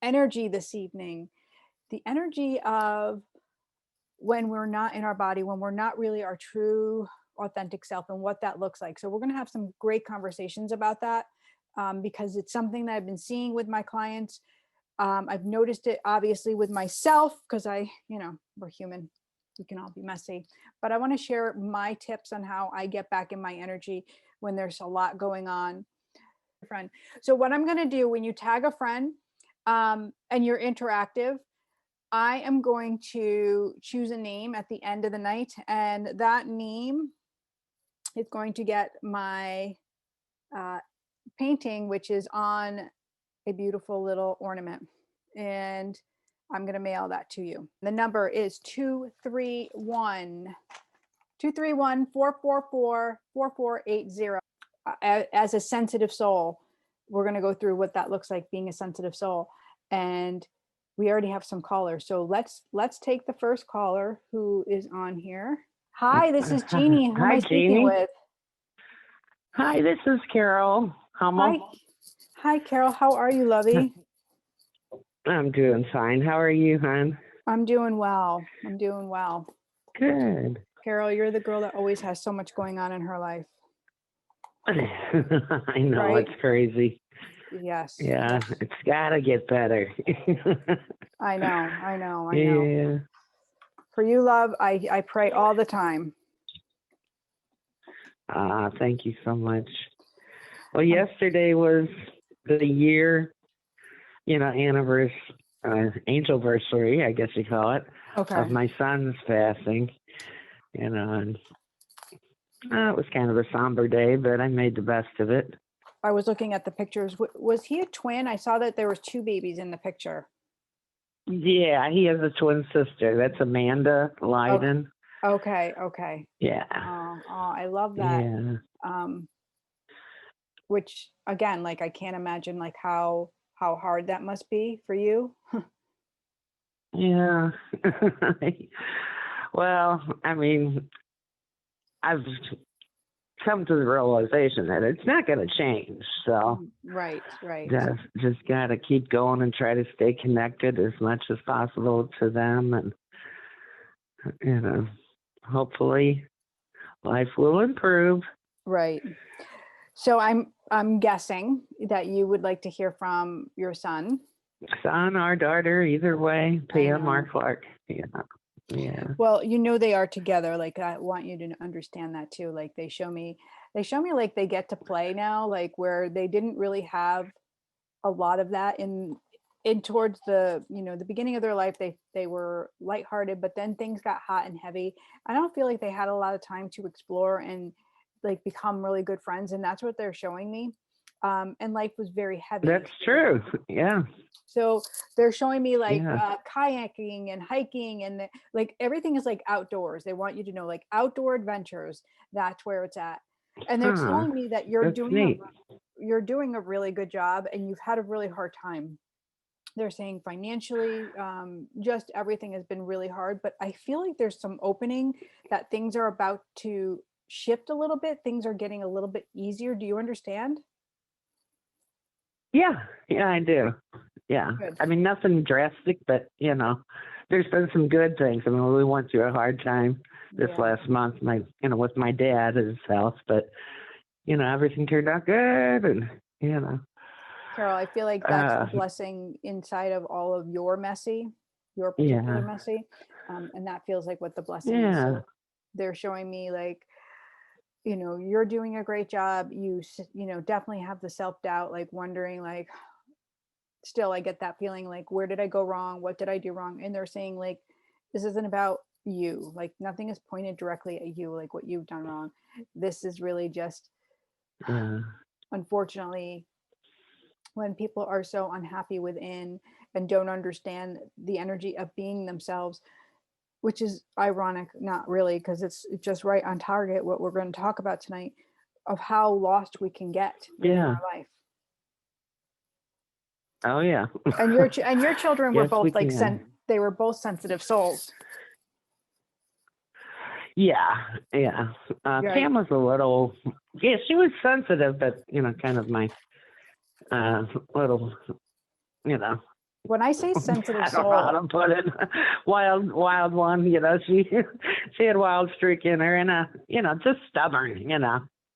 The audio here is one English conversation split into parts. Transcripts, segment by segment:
energy this evening, the energy of when we're not in our body, when we're not really our true authentic self and what that looks like. So we're going to have some great conversations about that, because it's something that I've been seeing with my clients. I've noticed it obviously with myself because we're human. We can all be messy, but I want to share my tips on how I get back in my energy when there's a lot going on. Friend. So what I'm going to do when you tag a friend, and you're interactive, I am going to choose a name at the end of the night, and that name is going to get my uh, painting, which is on a beautiful little ornament. And I'm going to mail that to you. The number is 231 444 4480. As a sensitive soul, we're going to go through what that looks like being a sensitive soul. And we already have some callers. So let's take the first caller who is on here. Hi, this is Jeannie. Who am Hi, I speaking Jeannie. with? Hi, this is Carol Hummel. Hi, Carol. How are you, lovey? I'm doing fine. How are you, hon? I'm doing well. Good. Carol, you're the girl that always has so much going on in her life. I know, right? It's crazy. Yes. Yeah, It's got to get better. I know. Yeah. For you, love, I pray all the time. Thank you so much. Well, yesterday was the year, anniversary, angelversary, I guess you call it, of my son's passing. And it was kind of a somber day, but I made the best of it. I was looking at the pictures. Was he a twin? I saw that there was 2 babies in the picture. Yeah, he has a twin sister. That's Amanda Leiden. Okay. Yeah. Oh, I love that. Yeah. Which again, like I can't imagine like how hard that must be for you. Yeah. Well, I mean, I've come to the realization that it's not going to change. So right. Just got to keep going and try to stay connected as much as possible to them, and hopefully life will improve. Right. So I'm guessing that you would like to hear from your son. Son or daughter, either way, Pam or Clark. Yeah. Well, they are together. Like I want you to understand that too. Like they show me like they get to play now, like where they didn't really have a lot of that in towards the the beginning of their life. They were lighthearted, but then things got hot and heavy. I don't feel like they had a lot of time to explore and like become really good friends, and that's what they're showing me. And life was very heavy. That's true. Yeah. So they're showing me like kayaking and hiking, and like everything is like outdoors. They want you to know like outdoor adventures. That's where it's at. And they're telling me that you're doing a really good job, and you've had a really hard time. They're saying financially, just everything has been really hard. But I feel like there's some opening that things are about to shift a little bit. Things are getting a little bit easier. Do you understand? Yeah, I do. Yeah. Good. I mean, nothing drastic, but there's been some good things. I mean, we went through a hard time this last month, with my dad at his house, but everything turned out good, and Carol, I feel like that's the blessing inside of all of your particular messy, and that feels like what the blessing is. So they're showing me like, you're doing a great job. You definitely have the self-doubt, like wondering, like, still I get that feeling like, where did I go wrong? What did I do wrong? And they're saying like, this isn't about you. Like nothing is pointed directly at you, like what you've done wrong. This is really just, unfortunately, when people are so unhappy within and don't understand the energy of being themselves, which is ironic, not really, because it's just right on target what we're going to talk about tonight, of how lost we can get in our life. Oh yeah. And your children were both like they were both sensitive souls. Yeah. Pam was a little, she was sensitive, but kind of my little, When I say sensitive I don't know how soul, to put it. Wild one, she had wild streak in her, and just stubborn,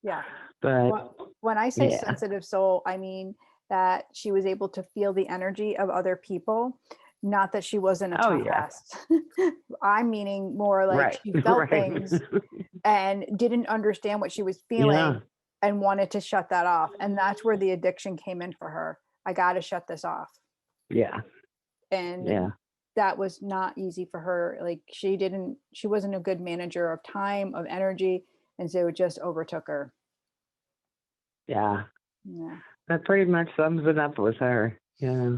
yeah. But When I say yeah. sensitive soul, I mean that she was able to feel the energy of other people, not that she wasn't a Oh tough yeah. ass. I'm meaning more like Right. she felt Right. things and didn't understand what she was Yeah. feeling and wanted to shut that off. And that's where the addiction came in for her. I got to shut this off. Yeah. And Yeah. that was not easy for her. Like she wasn't a good manager of time, of energy. And so it just overtook her. Yeah. Yeah. That pretty much sums it up with her. Yeah.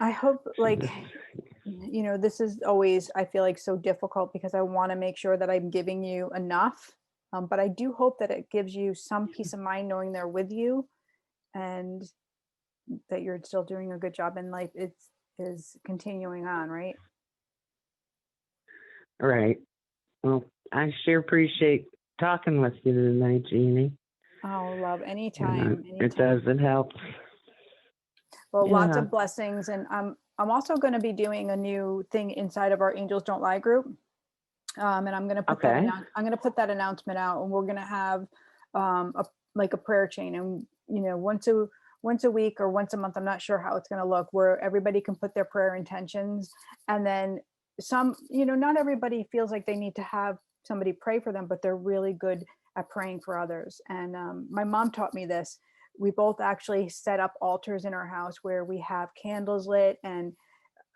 I hope She like just this is always, I feel like, so difficult because I want to make sure that I'm giving you enough. But I do hope that it gives you some peace of mind knowing they're with you and that you're still doing a good job in life. It's is continuing on, right? right. Well, I sure appreciate talking with you tonight, Jeannie. Oh, love, And anytime, it anytime. does. It helps. Well, lots Yeah. of blessings, and I'm also going to be doing a new thing inside of our Angels Don't Lie group. And I'm going to put Okay. I'm going to put that announcement out, and we're going to have a like a prayer chain, and once a week or once a month, I'm not sure how it's going to look, where everybody can put their prayer intentions, and then some, not everybody feels like they need to have somebody pray for them, but they're really good at praying for others. And my mom taught me this. We both actually set up altars in our house where we have candles lit, and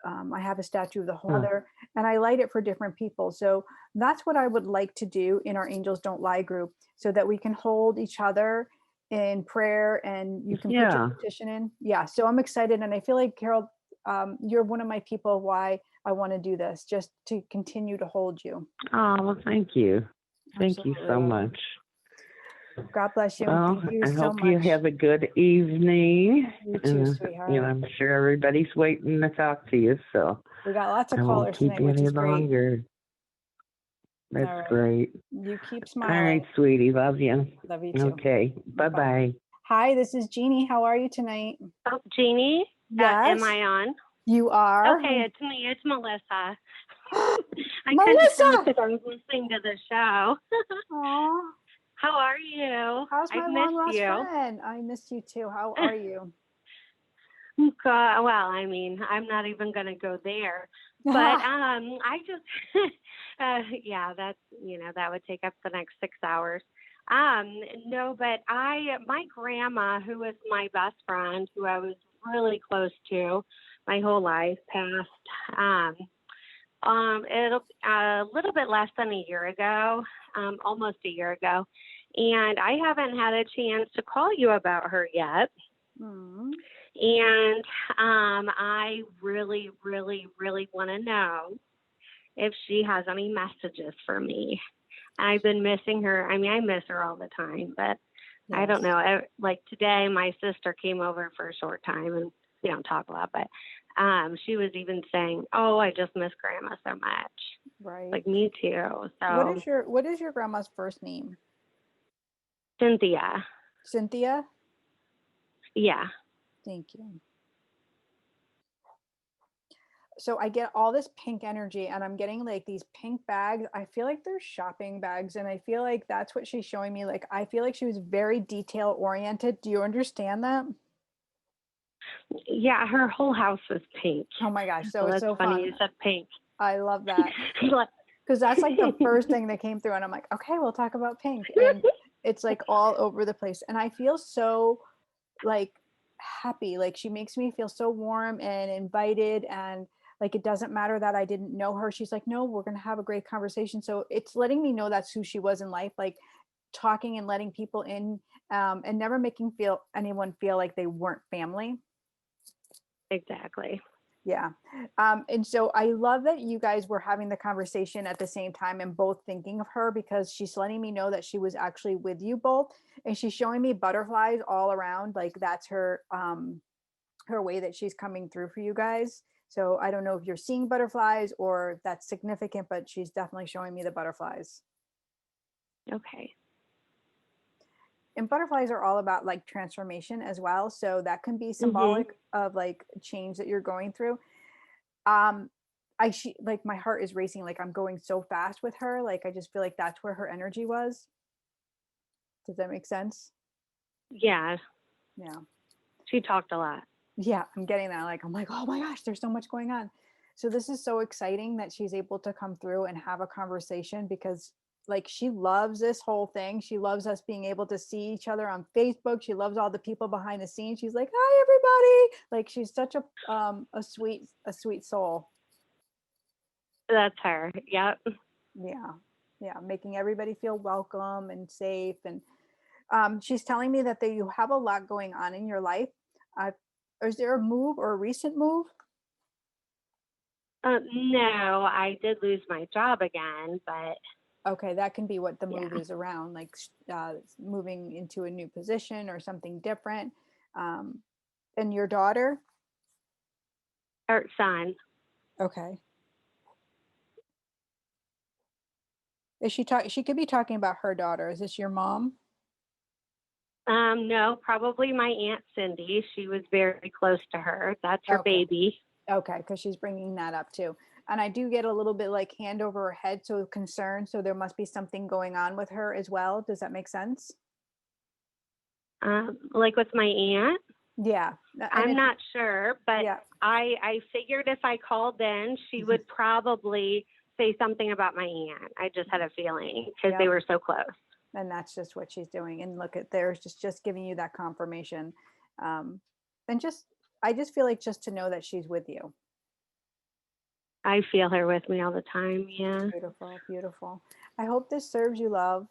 I have a statue of the Whole Huh. Mother, and I light it for different people. So that's what I would like to do in our Angels Don't Lie group, so that we can hold each other in prayer, and you can put your Yeah. petition in. Yeah. So I'm excited, and I feel like, Carol, you're one of my people why I want to do this, just to continue to hold you. Oh, well, thank you. Thank you Absolutely, so love. much. God bless you, and Well, thank you I so hope you much. have a good evening. You too, And, sweetheart. I'm sure everybody's waiting to talk to you, so We got lots of I won't callers keep tonight, you which any is great. longer. All That's right. great. You keep All right, smiling. sweetie. Love you. Love you too. Okay. Bye. Bye-bye. Hi, this is Jeannie. How are you tonight? Oh, Jeannie, am Yes, I on? you are. Okay, it's me. It's Melissa. I couldn't tell Melissa. because I was listening to the show. Aw, How are you? how's I've my long missed lost you. friend? I missed you too. How are you? God, well, I mean, I'm not even going to go there. But I just, yeah, that's, that would take up the next 6 hours. No, but my grandma, who was my best friend, who I was really close to my whole life, passed. It'll a little bit less than a year ago, almost a year ago, and I haven't had a chance to call you about her yet. Mm. And I really, really, really want to know if she has any messages for me. I've been missing her. I mean, I miss her all the time, but Yes. I don't know. Like today, my sister came over for a short time, and we don't talk a lot, but she was even saying, "Oh, I just miss Grandma so much." Right. Like me too. What So is your grandma's first name? Cynthia, Cynthia? yeah. Thank you. So I get all this pink energy, and I'm getting like these pink bags. I feel like they're shopping bags, and I feel like that's what she's showing me. Like I feel like she was very detail oriented. Do you understand that? Yeah, her whole house was pink. Oh my gosh. So So it's that's so funny fun. you said pink. I love that. Like- Because that's like the first thing that came through, and I'm like, okay, we'll talk about pink. And it's like all over the place. And I feel so like happy. Like she makes me feel so warm and invited, and like it doesn't matter that I didn't know her. She's like, no, we're gonna have a great conversation. So it's letting me know that's who she was in life, like talking and letting people in, and never making anyone feel like they weren't family. Exactly. Yeah. And so I love that you guys were having the conversation at the same time and both thinking of her, because she's letting me know that she was actually with you both, and she's showing me butterflies all around. Like that's her way that she's coming through for you guys. So I don't know if you're seeing butterflies or if that's significant, but she's definitely showing me the butterflies. Okay. and butterflies are all about like transformation as well. So that can be Mhm. symbolic of like change that you're going through. Um, like my heart is racing, like I'm going so fast with her. Like I just feel like that's where her energy was. Does that make sense? Yeah, Yeah. she talked a lot. Yeah, I'm getting that. Like, I'm like, oh my gosh, there's so much going on. So this is so exciting that she's able to come through and have a conversation because like she loves this whole thing. She loves us being able to see each other on Facebook. She loves all the people behind the scenes. She's like, hi everybody. Like she's such a sweet soul. That's her. Yep. Yeah. Yeah, making everybody feel welcome and safe. And she's telling me that you have a lot going on in your life. Uh, is there a move or a recent move? No, I did lose my job again, but Okay, that can be what the yeah, move is around, like moving into a new position or something different. Um, and your daughter? or son. Okay. Is she talk? She could be talking about her daughter. Is this your mom? No, probably my Aunt Cindy. She was very close to her. That's her Okay. baby. Okay, because she's bringing that up too. And I do get a little bit like hand over her head, so concerned. So there must be something going on with her as well. Does that make sense? Like with my aunt. Yeah. And I'm if not sure, but yeah. I figured if I called in, she would probably say something about my aunt. I just had a feeling because they Yep. were so close. And that's just what she's doing. And look at there's just giving you that confirmation. Um, and just I just feel like just to know that she's with you. I feel her with me all the time. Yeah. Beautiful, beautiful. I hope this serves you, love.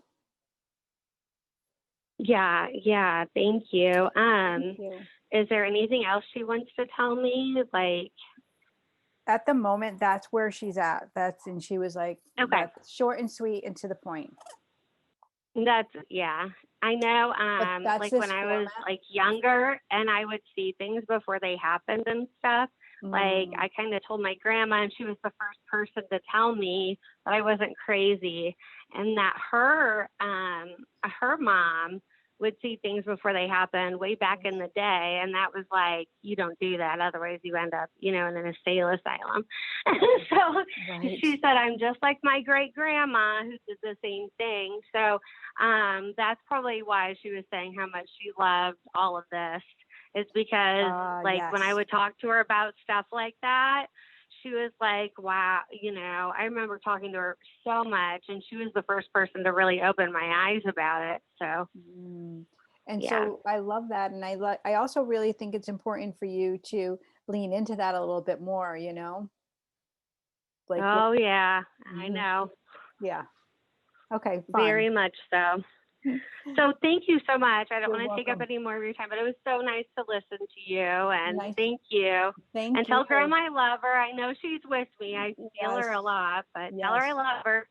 Yeah. Yeah. Thank you. Thank you. Is there anything else she wants to tell me? Like, At the moment, that's where she's at. And she was like, okay. that's short and sweet and to the point. That's yeah. I know But that's like when this I was format. like younger and I would see things before they happened and stuff. Like Mm, I kind of told my grandma and she was the first person to tell me that I wasn't crazy and that her mom would see things before they happened way back in the day and that was like you don't do that otherwise you end up in an insane asylum. So right. she said I'm just like my great grandma who did the same thing. So that's probably why she was saying how much she loved all of this. Is because like when I Yes. would talk to her about stuff like that, she was like, wow, I remember talking to her so much and she was the first person to really open my eyes about it. So Mm. And yeah. so I love that. And I also really think it's important for you to lean into that a little bit more, like what, Oh yeah, I mhm. know. Yeah. Okay, fun. Very much so. So thank you so much. I don't You're want to take up welcome. any more of your time, but it was so nice to listen to you and Nice. thank you. And Thank you. tell Grandma I love her. I know she's with me. I feel her Yes. a lot, but tell her I Yes. love her.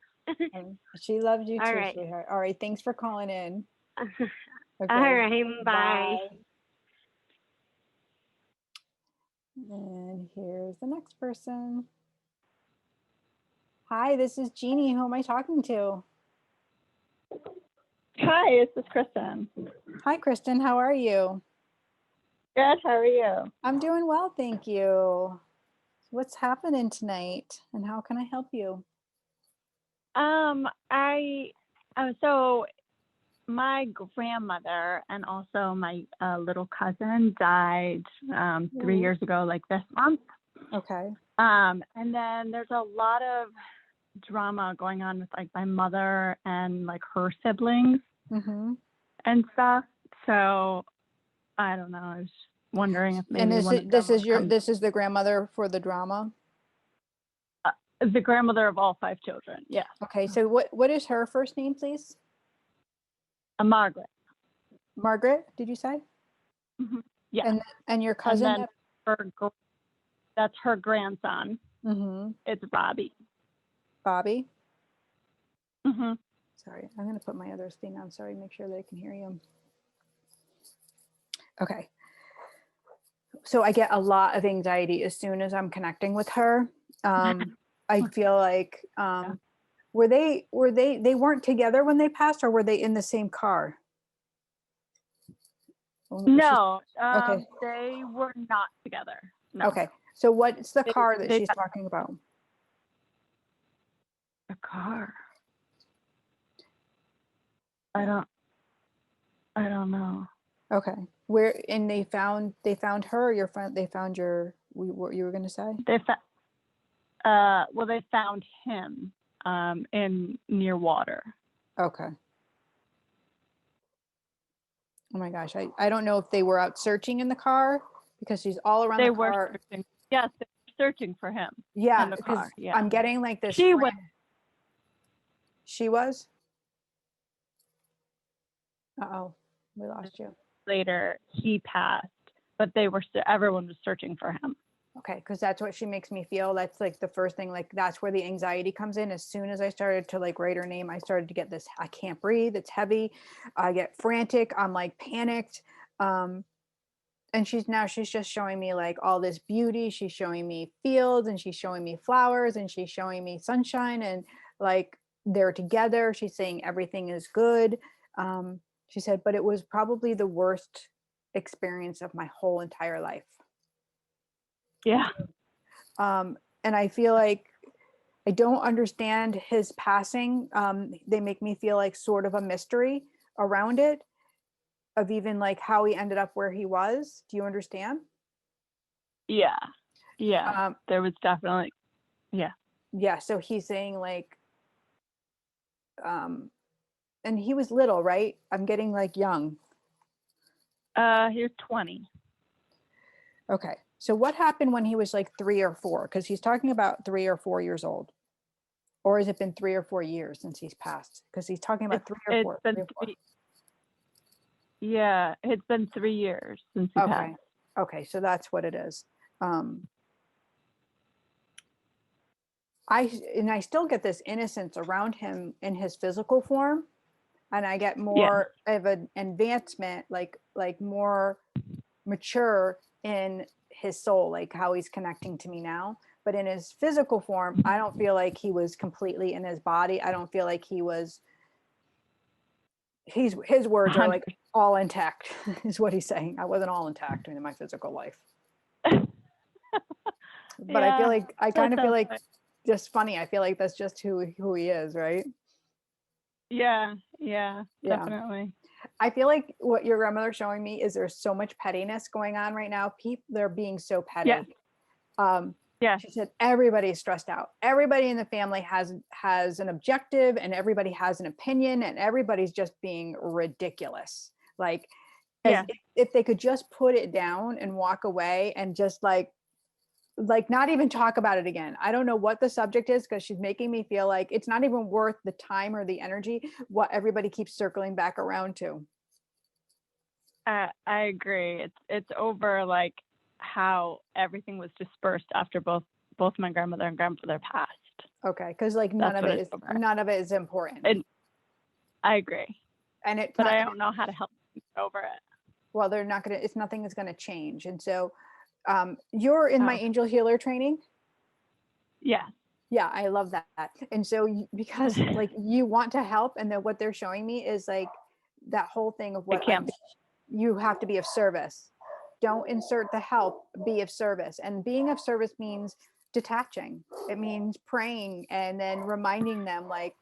And she loves you All too, right. sweetheart. All right. Thanks for calling in. All Okay. right. Bye. Bye. And here's the next person. Hi, this is Jeannie. Who am I talking to? Hi, this is Kristen. Hi, Kristen. How are you? Good, how are you? I'm doing well, thank you. What's happening tonight and how can I help you? I so my grandmother and also my little cousin died 3 years ago, like this month. Okay. And then there's a lot of drama going on with like my mother and like her siblings and stuff. So I don't know. I was wondering if And maybe one of them would come. this is the grandmother for the drama? The grandmother of all 5 children. Yeah. Okay. So what is her first name, please? Margaret. Margaret, did you say? Mm-hmm. Yeah. And your cousin? And then that's her grandson. It's Bobby. Bobby? Mm-hmm. Sorry, I'm going to put my other thing on. Sorry, make sure that I can hear you. Okay. So I get a lot of anxiety as soon as I'm connecting with her. I feel like they weren't together when they passed, or were they in the same car? No, Okay. they were not together. No. Okay. So what's the car that they she's talking about? A car. I don't know. Okay. Where, and they found her, or your friend, they found what you were going to say? Well, they found him in near water. Okay. Oh my gosh. I don't know if they were out searching in the car, because she's all around They the were car. searching. Yes, they were searching for him. Yeah, in the because car. Yeah. I'm getting like this. She was. She was? Uh-oh, we lost you. Later, he passed, but everyone was searching for him. Okay, because that's what she makes me feel. That's like the first thing, like that's where the anxiety comes in. As soon as I started to like write her name, I started to get this, I can't breathe, it's heavy. I get frantic, I'm like panicked. And she's just showing me like all this beauty. She's showing me fields, and she's showing me flowers, and she's showing me sunshine, and like they're together. She's saying everything is good. She said, but it was probably the worst experience of my whole entire life. Yeah. And I feel like I don't understand his passing. They make me feel like sort of a mystery around it, of even like how he ended up where he was. Do you understand? Yeah. There was definitely. Yeah. So he's saying like, and he was little, right? I'm getting like young. He was 20. Okay. So what happened when he was like 3 or 4? Because he's talking about 3 or 4 years old. Or has it been 3 or 4 years since he's passed? Because he's talking about 3 or 4. It's been 3. Yeah, it's been 3 years since he passed. Okay, so that's what it is. I still get this innocence around him in his physical form, and I get more of an advancement, like more mature in his soul, like how he's connecting to me now. But in his physical form, I don't feel like he was completely in his body. I don't feel like he was. His words are like all intact, is what he's saying. I wasn't all intact in my physical life. But I feel like I kind of feel like just funny. I feel like that's just who he is, right? Yeah, definitely. I feel like what your grandmother's showing me is there's so much pettiness going on right now. People, they're being so petty. She said everybody's stressed out. Everybody in the family has an objective, and everybody has an opinion, and everybody's just being ridiculous. Like, if they could just put it down and walk away and just like not even talk about it again. I don't know what the subject is, because she's making me feel like it's not even worth the time or the energy what everybody keeps circling back around to. I agree. It's over like how everything was dispersed after both my grandmother and grandfather passed. Okay, because like none of it is important. And I agree. And I don't know how to help over it. Well, nothing is gonna change. And so you're in my angel healer training. Yeah. Yeah, I love that. And so because like you want to help, and then what they're showing me is like that whole thing of what you have to be of service. Don't insert the help, be of service. And being of service means detaching. It means praying and then reminding them like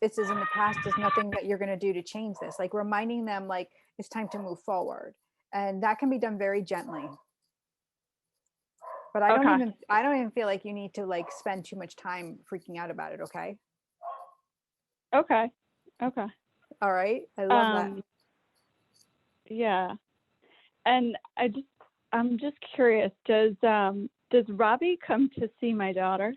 this is in the past. There's nothing that you're going to do to change this. Like reminding them like it's time to move forward. And that can be done very gently. But I don't even feel like you need to like spend too much time freaking out about it. Okay. Okay. All right. I love that. Yeah. And I'm just curious, does Robbie come to see my daughter?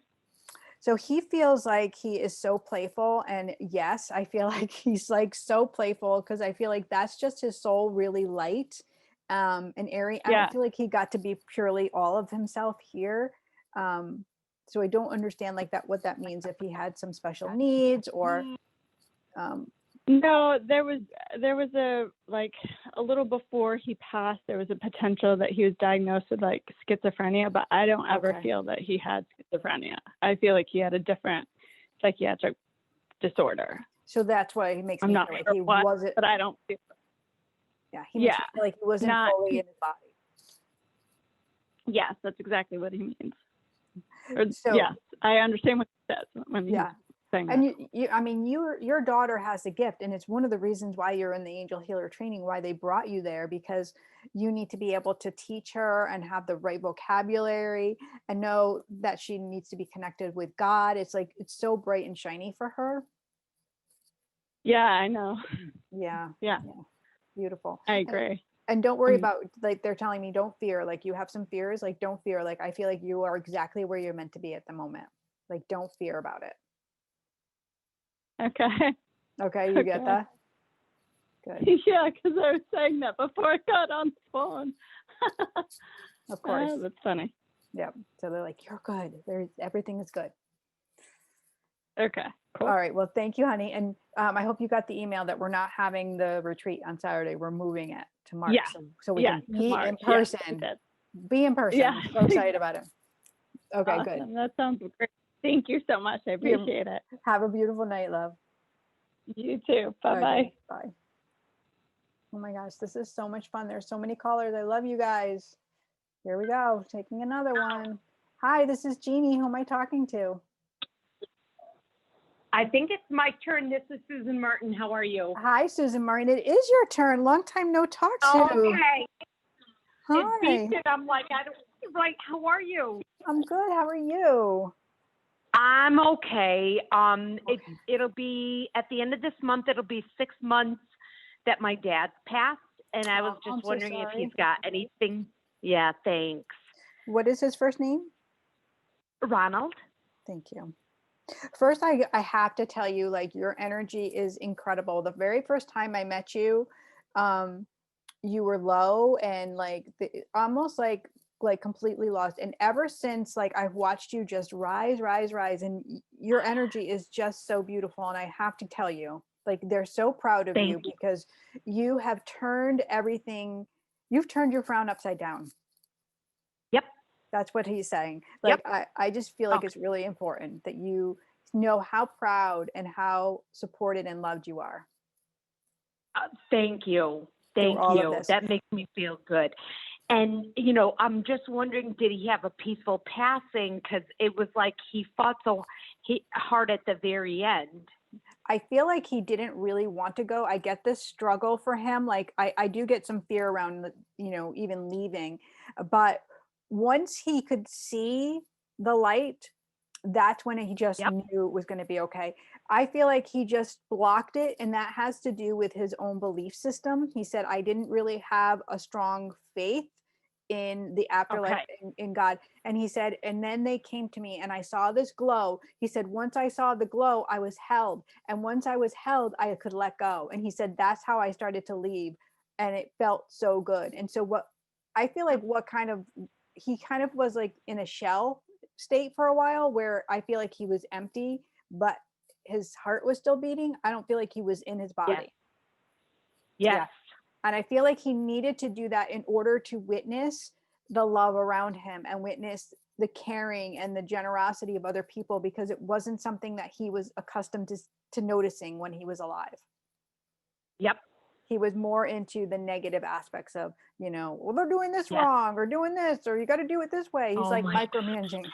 So he feels like he is so playful, and yes, I feel like he's like so playful, because I feel like that's just his soul, really light and airy. I don't feel like he got to be purely all of himself here. So I don't understand like that, what that means, if he had some special needs or no, there was a little before he passed, there was a potential that he was diagnosed with like schizophrenia, but I don't ever feel that he had schizophrenia. I feel like he had a different psychiatric disorder. So that's why he makes me feel like he wasn't. But I don't feel. Yeah, he makes you feel like he wasn't fully in his body. Yes, that's exactly what he means. Or, So yes, I understand what he says when he's saying and that. I mean, your daughter has a gift, and it's one of the reasons why you're in the Angel Healer training, why they brought you there, because you need to be able to teach her and have the right vocabulary and know that she needs to be connected with God. It's like, it's so bright and shiny for her. Yeah, I know. Yeah. Beautiful. I agree. And don't worry about, like, they're telling me, don't fear. Like, you have some fears, like, don't fear. Like, I feel like you are exactly where you're meant to be at the moment. Like, don't fear about it. Okay, you get that? Good. Yeah, because I was saying that before I got on the phone. Of course. That's funny. Yep. So they're like, you're good. Everything is good. Okay, cool. All right. Well, thank you, honey. And I hope you got the email that we're not having the retreat on Saturday. We're moving it to March. Yeah. So we can be in person. Yeah, be in person. Yeah. I'm so excited about it. Okay, awesome. good. That sounds great. Thank you so much. I appreciate it. Have a beautiful night, love. You too. Bye-bye. Okay, bye. Oh my gosh, this is so much fun. There's so many callers. I love you guys. Here we go. Taking another one. Hi, this is Jeannie. Who am I talking to? I think it's my turn. This is Susan Martin. How are you? Hi, Susan Martin. It is your turn. Long time no talk to. Okay. Hi. It beeped it. I'm like, right. How are you? I'm good. How are you? I'm okay. It'll be at the end of this month. It'll be 6 months that my dad's passed, and I was just wondering if he's got anything. Yeah, thanks. What is his first name? Ronald. Thank you. First, I have to tell you, like, your energy is incredible. The very first time I met you, you were low and like almost like completely lost. And ever since, like, I've watched you just rise, and your energy is just so beautiful. And I have to tell you, like, they're so proud of you because you have turned everything. You've turned your frown upside down. Yep. That's what he's saying. Like, I just feel like it's really important that you know how proud and how supported and loved you are. Thank you. Thank you. That makes me feel good. And, you know, I'm just wondering, did he have a peaceful passing? Because it was like he fought so hard at the very end. I feel like he didn't really want to go. I get this struggle for him. Like, I do get some fear around, you know, even leaving. But once he could see the light, that's when he just knew it was going to be okay. I feel like he just blocked it, and that has to do with his own belief system. He said, I didn't really have a strong faith in the afterlife, in God. And he said, and then they came to me and I saw this glow. He said, once I saw the glow, I was held. And once I was held, I could let go. And he said, that's how I started to leave. And it felt so good. And so what I feel like he kind of was like in a shell state for a while, where I feel like he was empty, but his heart was still beating. I don't feel like he was in his body. Yes. Yeah. And I feel like he needed to do that in order to witness the love around him and witness the caring and the generosity of other people, because it wasn't something that he was accustomed to noticing when he was alive. Yep. He was more into the negative aspects of, you know, well, they're doing this wrong, or doing this, or you got to do it this way. He's like micromanaging.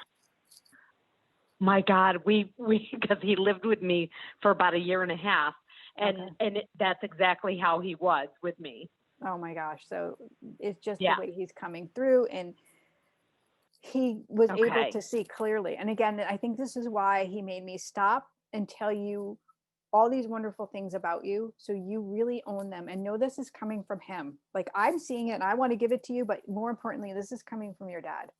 My God, we because he lived with me for about 1.5 years. And that's exactly how he was with me. Oh my gosh. So it's just the way he's coming through, and he was able to see clearly. And again, I think this is why he made me stop and tell you all these wonderful things about you, so you really own them and know this is coming from him. Like, I'm seeing it and I want to give it to you, but more importantly, this is coming from your dad.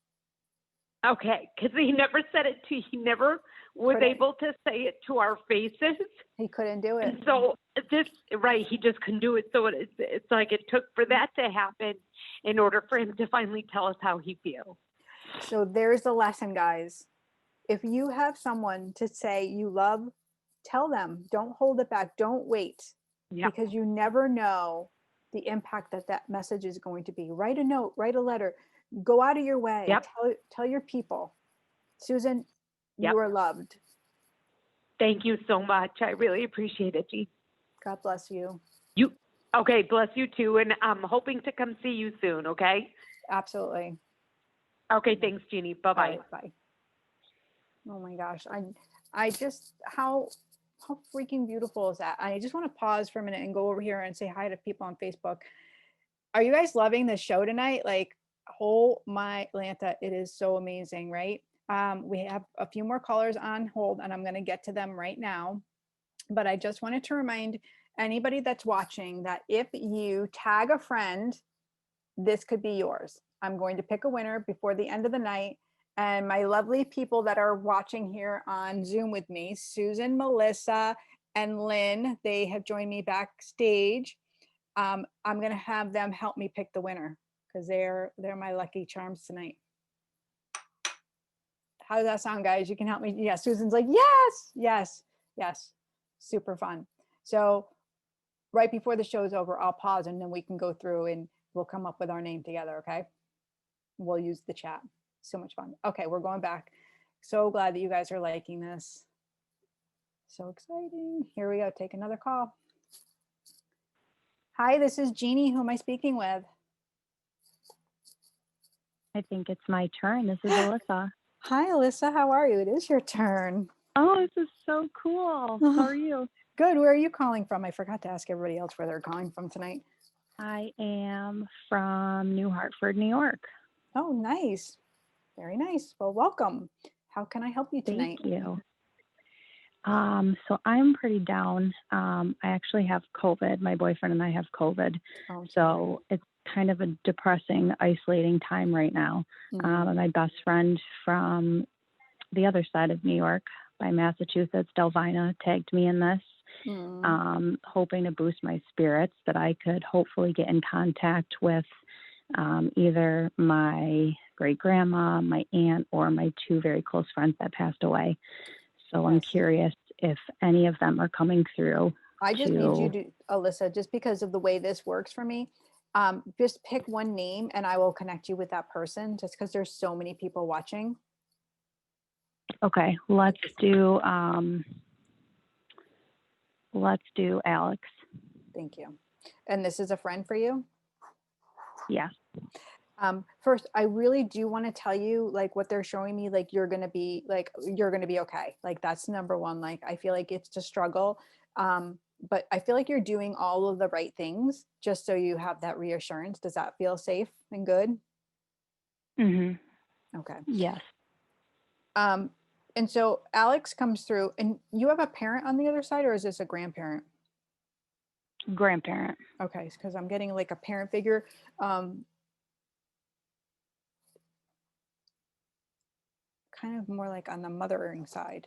Okay, because he never said it he never was able to say it to our faces. He couldn't do it. And so he just couldn't do it. So it's like it took for that to happen in order for him to finally tell us how he feels. So there's the lesson, guys. If you have someone to say you love, tell them. Don't hold it back. Don't wait. Because you never know the impact that message is going to be. Write a note, write a letter. Go out of your way. Tell your people, Susan, you are loved. Thank you so much. I really appreciate it, G. God bless you. Okay, bless you too. And I'm hoping to come see you soon, okay? Absolutely. Okay, thanks, Jeannie. Bye-bye. Right, bye. Oh my gosh. I just, how freaking beautiful is that? I just want to pause for a minute and go over here and say hi to people on Facebook. Are you guys loving this show tonight? Like, oh my Lanta, it is so amazing, right? We have a few more callers on hold and I'm going to get to them right now. But I just wanted to remind anybody that's watching that if you tag a friend, this could be yours. I'm going to pick a winner before the end of the night. And my lovely people that are watching here on Zoom with me, Susan, Melissa, and Lynn, they have joined me backstage. I'm going to have them help me pick the winner because they're my lucky charms tonight. How does that sound, guys? You can help me. Yeah, Susan's like, yes, yes, yes. Super fun. So right before the show's over, I'll pause and then we can go through and we'll come up with our name together, okay? We'll use the chat. So much fun. Okay, we're going back. So glad that you guys are liking this. So exciting. Here we go. Take another call. Hi, this is Jeannie. Who am I speaking with? I think it's my turn. This is Alyssa. Hi, Alyssa. How are you? It is your turn. Oh, this is so cool. How are you? Good. Where are you calling from? I forgot to ask everybody else where they're calling from tonight. I am from New Hartford, New York. Oh, nice. Very nice. Well, welcome. How can I help you tonight? Thank you. So I'm pretty down. I actually have COVID. My boyfriend and I have COVID. Oh, so it's kind of a depressing, isolating time right now. And my best friend from the other side of New York by Massachusetts, Delvina, tagged me in this, hoping to boost my spirits that I could hopefully get in contact with either my great grandma, my aunt, or my two very close friends that passed away. So I'm curious if any of them are coming through. I just need you to, Alyssa, just because of the way this works for me, just pick one name and I will connect you with that person just because there's so many people watching. Okay, let's do Alex. Thank you. And this is a friend for you? Yeah. First, I really do want to tell you, like, what they're showing me, like, you're going to be okay. Like, that's number one. Like, I feel like it's a struggle. But I feel like you're doing all of the right things just so you have that reassurance. Does that feel safe and good? Mm-hmm. Okay. Yes. And so Alex comes through and you have a parent on the other side, or is this a grandparent? Grandparent. Okay. Because I'm getting like a parent figure. Kind of more like on the mothering side.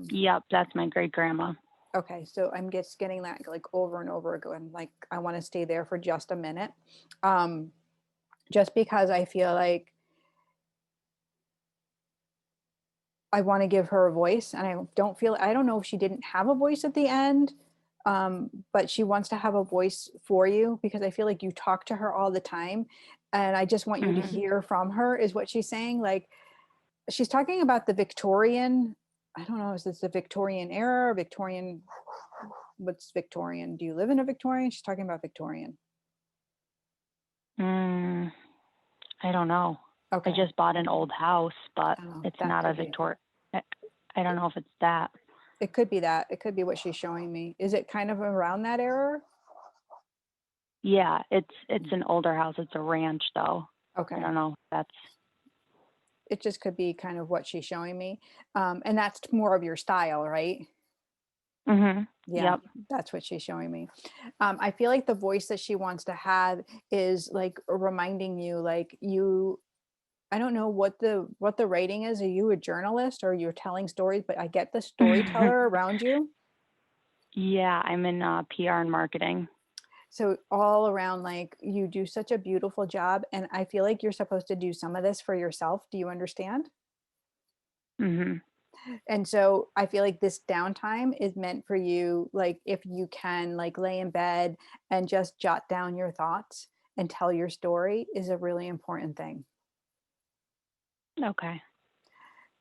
Yep, that's my great grandma. Okay, so I'm just getting that like over and over again. Like I want to stay there for just a minute, just because I feel like I want to give her a voice, and I don't know if she didn't have a voice at the end, but she wants to have a voice for you because I feel like you talk to her all the time, and I just want you to hear from her. Is what she's saying. Like she's talking about the Victorian. I don't know, is this the Victorian era or Victorian? What's Victorian? Do you live in a Victorian? She's talking about Victorian. I don't know. Okay. I just bought an old house, but it's not a Victorian. I don't know if it's that. It could be that. It could be what she's showing me. Is it kind of around that era? Yeah, it's an older house. It's a ranch, though. Okay. I don't know. It just could be kind of what she's showing me. And that's more of your style, right? Mm-hmm. Yeah, yep. That's what she's showing me. I feel like the voice that she wants to have is like reminding you, like I don't know what the writing is. Are you a journalist or you're telling stories? But I get the storyteller around you. Yeah, I'm in PR and marketing. So all around, like you do such a beautiful job. And I feel like you're supposed to do some of this for yourself. Do you understand? Mm-hmm. And so I feel like this downtime is meant for you. Like if you can like lay in bed and just jot down your thoughts and tell your story is a really important thing. Okay.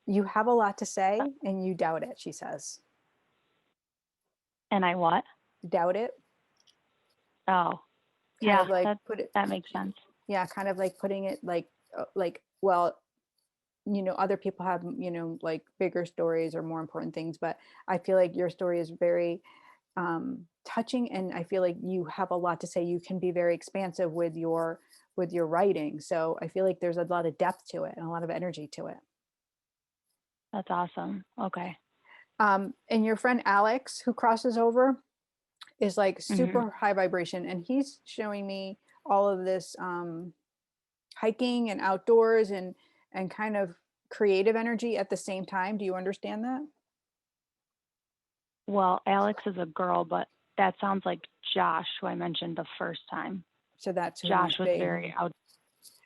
You have a lot to say and you doubt it, she says. And I what? Doubt it? Oh, Kind yeah, of like put it, that makes sense. yeah, kind of like putting it like, well, other people have, like bigger stories or more important things, but I feel like your story is very touching, and I feel like you have a lot to say. You can be very expansive with your writing. So I feel like there's a lot of depth to it and a lot of energy to it. That's awesome. Okay. And your friend Alex, who crosses over, is like Mm-hmm. super high vibration, and he's showing me all of this hiking and outdoors and kind of creative energy at the same time. Do you understand that? Well, Alex is a girl, but that sounds like Josh, who I mentioned the first time. So that's who Josh must was be. very out.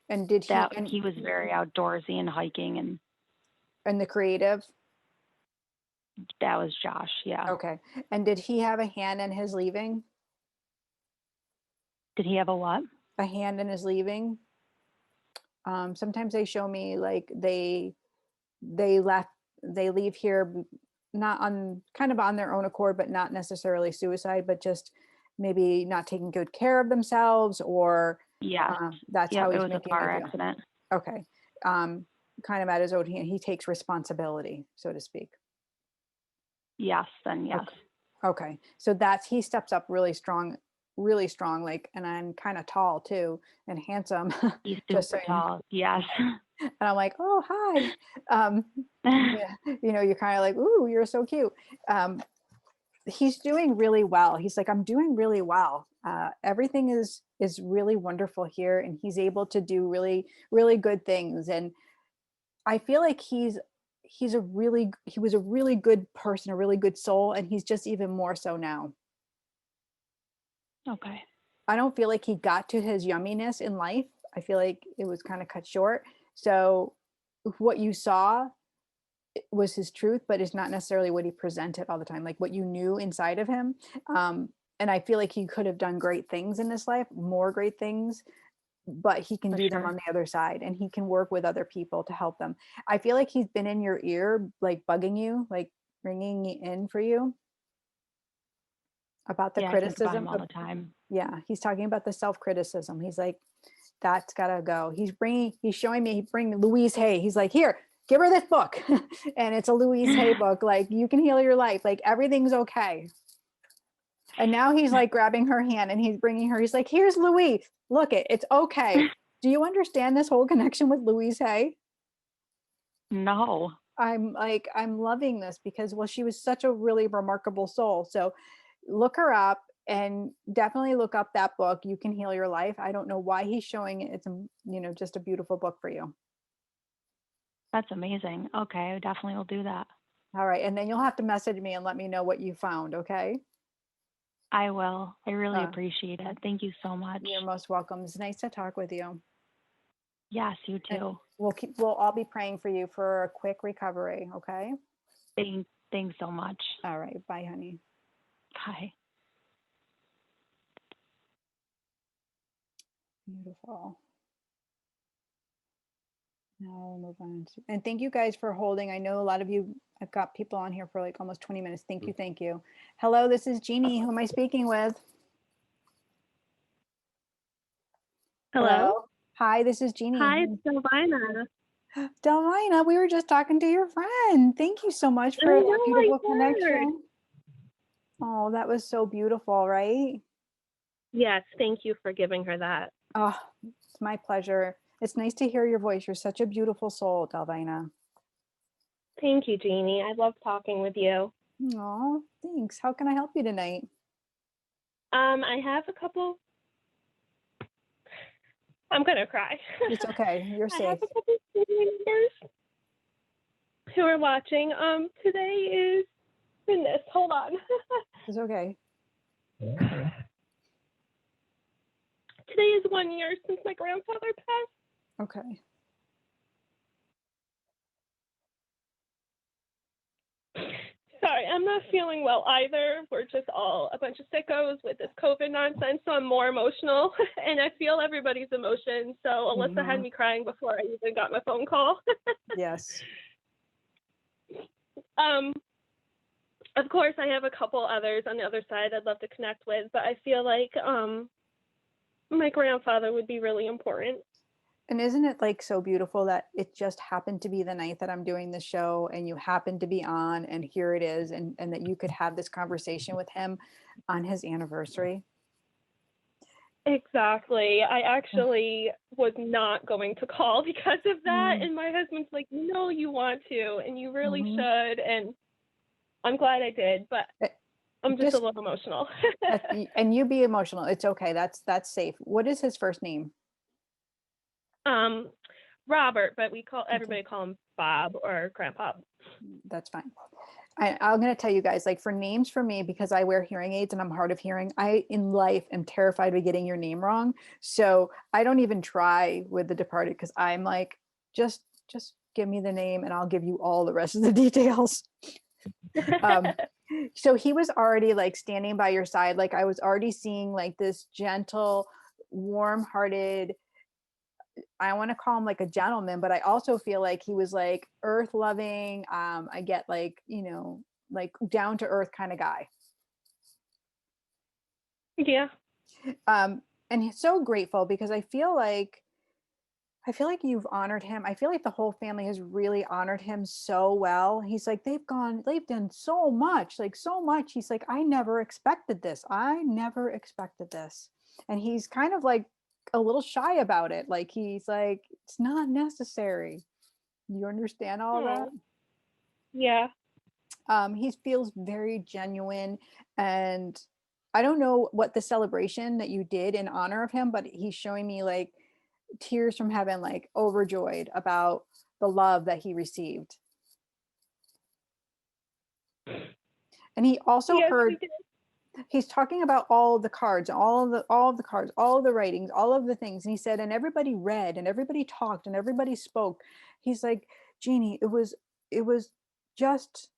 And did he? And he was very outdoorsy and hiking, and the creative. that was Josh. Yeah. Okay. And did he have a hand in his leaving? Did he have a what? A hand in his leaving. Sometimes they show me like they leave here, not on kind of on their own accord, but not necessarily suicide, but just maybe not taking good care of themselves, or Yes. that's Yep, how it he's was a making car me feel. accident. Okay. Kind of at his own hand, he takes responsibility, so to speak. Yes, then yes. Okay. So he steps up really strong, like, and I'm kind of tall too and handsome. He's Just super saying. tall. Yes. And I'm like, oh, hi. Yeah, you're kind of like, ooh, you're so cute. He's doing really well. He's like, I'm doing really well. Everything is really wonderful here, and he's able to do really, really good things. And I feel like he was a really good person, a really good soul, and he's just even more so now. Okay. I don't feel like he got to his yumminess in life. I feel like it was kind of cut short. So what you saw was his truth, but it's not necessarily what he presented all the time, like what you knew inside of him. And I feel like he could have done great things in this life, more great things, but he can do them on the other side, and he can work with other people to help them. I feel like he's been in your ear, like bugging you, like ringing in for you about the Yeah, I think about criticism him all the time. Yeah, he's talking about the self-criticism. He's like, that's gotta go. He's showing me, he bring Louise Hay. He's like, here, give her this book. And it's a Louise Hay book. Like, you can heal your life. Like, everything's okay. And now he's like grabbing her hand and he's bringing her. He's like, here's Louise. Look it's okay. Do you understand this whole connection with Louise Hay? No. I'm loving this because, well, she was such a really remarkable soul. So look her up, and definitely look up that book, You Can Heal Your Life. I don't know why he's showing it. It's just a beautiful book for you. That's amazing. Okay, I definitely will do that. All right. And then you'll have to message me and let me know what you found. Okay. I will. I really appreciate it. Thank you so much. You're most welcome. It's nice to talk with you. Yes, you too. And we'll all be praying for you for a quick recovery. Okay. Thanks so much. All right. Bye, honey. Bye. Beautiful. Now we'll move on. And thank you guys for holding. I know a lot of you, I've got people on here for like almost 20 minutes. Thank you. Thank you. Hello, this is Jeannie. Who am I speaking with? Hello. Hi, this is Jeannie. Hi, it's Delvina. Delvina, we were just talking to your friend. Thank you so much for that beautiful connection. Oh, that was so beautiful, right? Yes, thank you for giving her that. Oh, it's my pleasure. It's nice to hear your voice. You're such a beautiful soul, Delvina. Thank you, Jeannie. I love talking with you. Oh, thanks. How can I help you tonight? I have a couple. I'm gonna cry. It's okay. You're safe. I have a couple family members who are watching. Today is goodness. Hold on. It's okay. Today is 1 year since my grandfather passed. Okay. Sorry, I'm not feeling well either. We're just all a bunch of sickos with this COVID nonsense, so I'm more emotional, and I feel everybody's emotions. So Alyssa had me crying before I even got my phone call. Yes. Of course, I have a couple others on the other side I'd love to connect with, but I feel like my grandfather would be really important. And isn't it like so beautiful that it just happened to be the night that I'm doing the show and you happened to be on, and here it is, and that you could have this conversation with him on his anniversary? Exactly. I actually was not going to call because of that. And my husband's like, no, you want to, and you really should. And I'm glad I did, but I'm just a little emotional. And you be emotional. It's okay. That's safe. What is his first name? Robert, but everybody call him Bob or Grandpa. That's fine. I'm going to tell you guys, like, for names for me, because I wear hearing aids and I'm hard of hearing, I in life am terrified of getting your name wrong. So I don't even try with the departed, because I'm like, just give me the name and I'll give you all the rest of the details. So he was already like standing by your side. Like, I was already seeing like this gentle, warm-hearted, I want to call him like a gentleman, but I also feel like he was like earth loving. I get like, like down to earth kind of guy. Yeah. And he's so grateful, because I feel like you've honored him. I feel like the whole family has really honored him so well. He's like, they've done so much, like so much. He's like, I never expected this. And he's kind of like a little shy about it. Like, he's like, it's not necessary. You understand all that? Yeah. He feels very genuine, and I don't know what the celebration that you did in honor of him, but he's showing me like tears from heaven, like overjoyed about the love that he received. And he also heard, he's talking about all the cards, all of the cards, all of the writings, all of the things. And he said, and everybody read and everybody talked and everybody spoke. He's like, Jeannie, it was just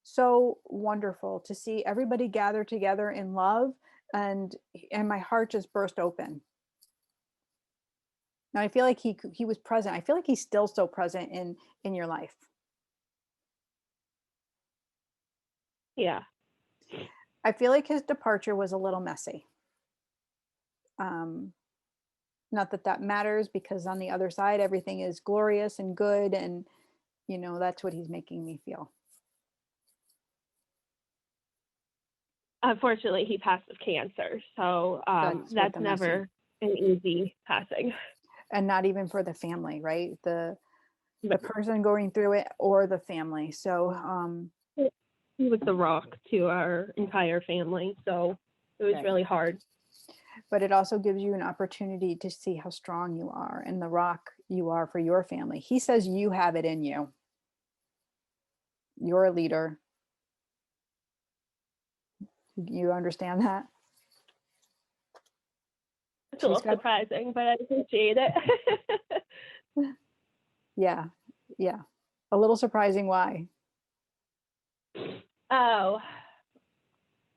so wonderful to see everybody gather together in love, and my heart just burst open. Now I feel like he was present. I feel like he's still so present in your life. Yeah. I feel like his departure was a little messy. Not that matters, because on the other side, everything is glorious and good. And, that's what he's making me feel. Unfortunately, he passed of cancer. So that's never an easy passing. And not even for the family, right? The person going through it or the family. So he was the rock to our entire family. So it was really hard. But it also gives you an opportunity to see how strong you are and the rock you are for your family. He says you have it in you. You're a leader. You understand that? It's a little surprising, but I appreciate it. Yeah. A little surprising. Why? Oh,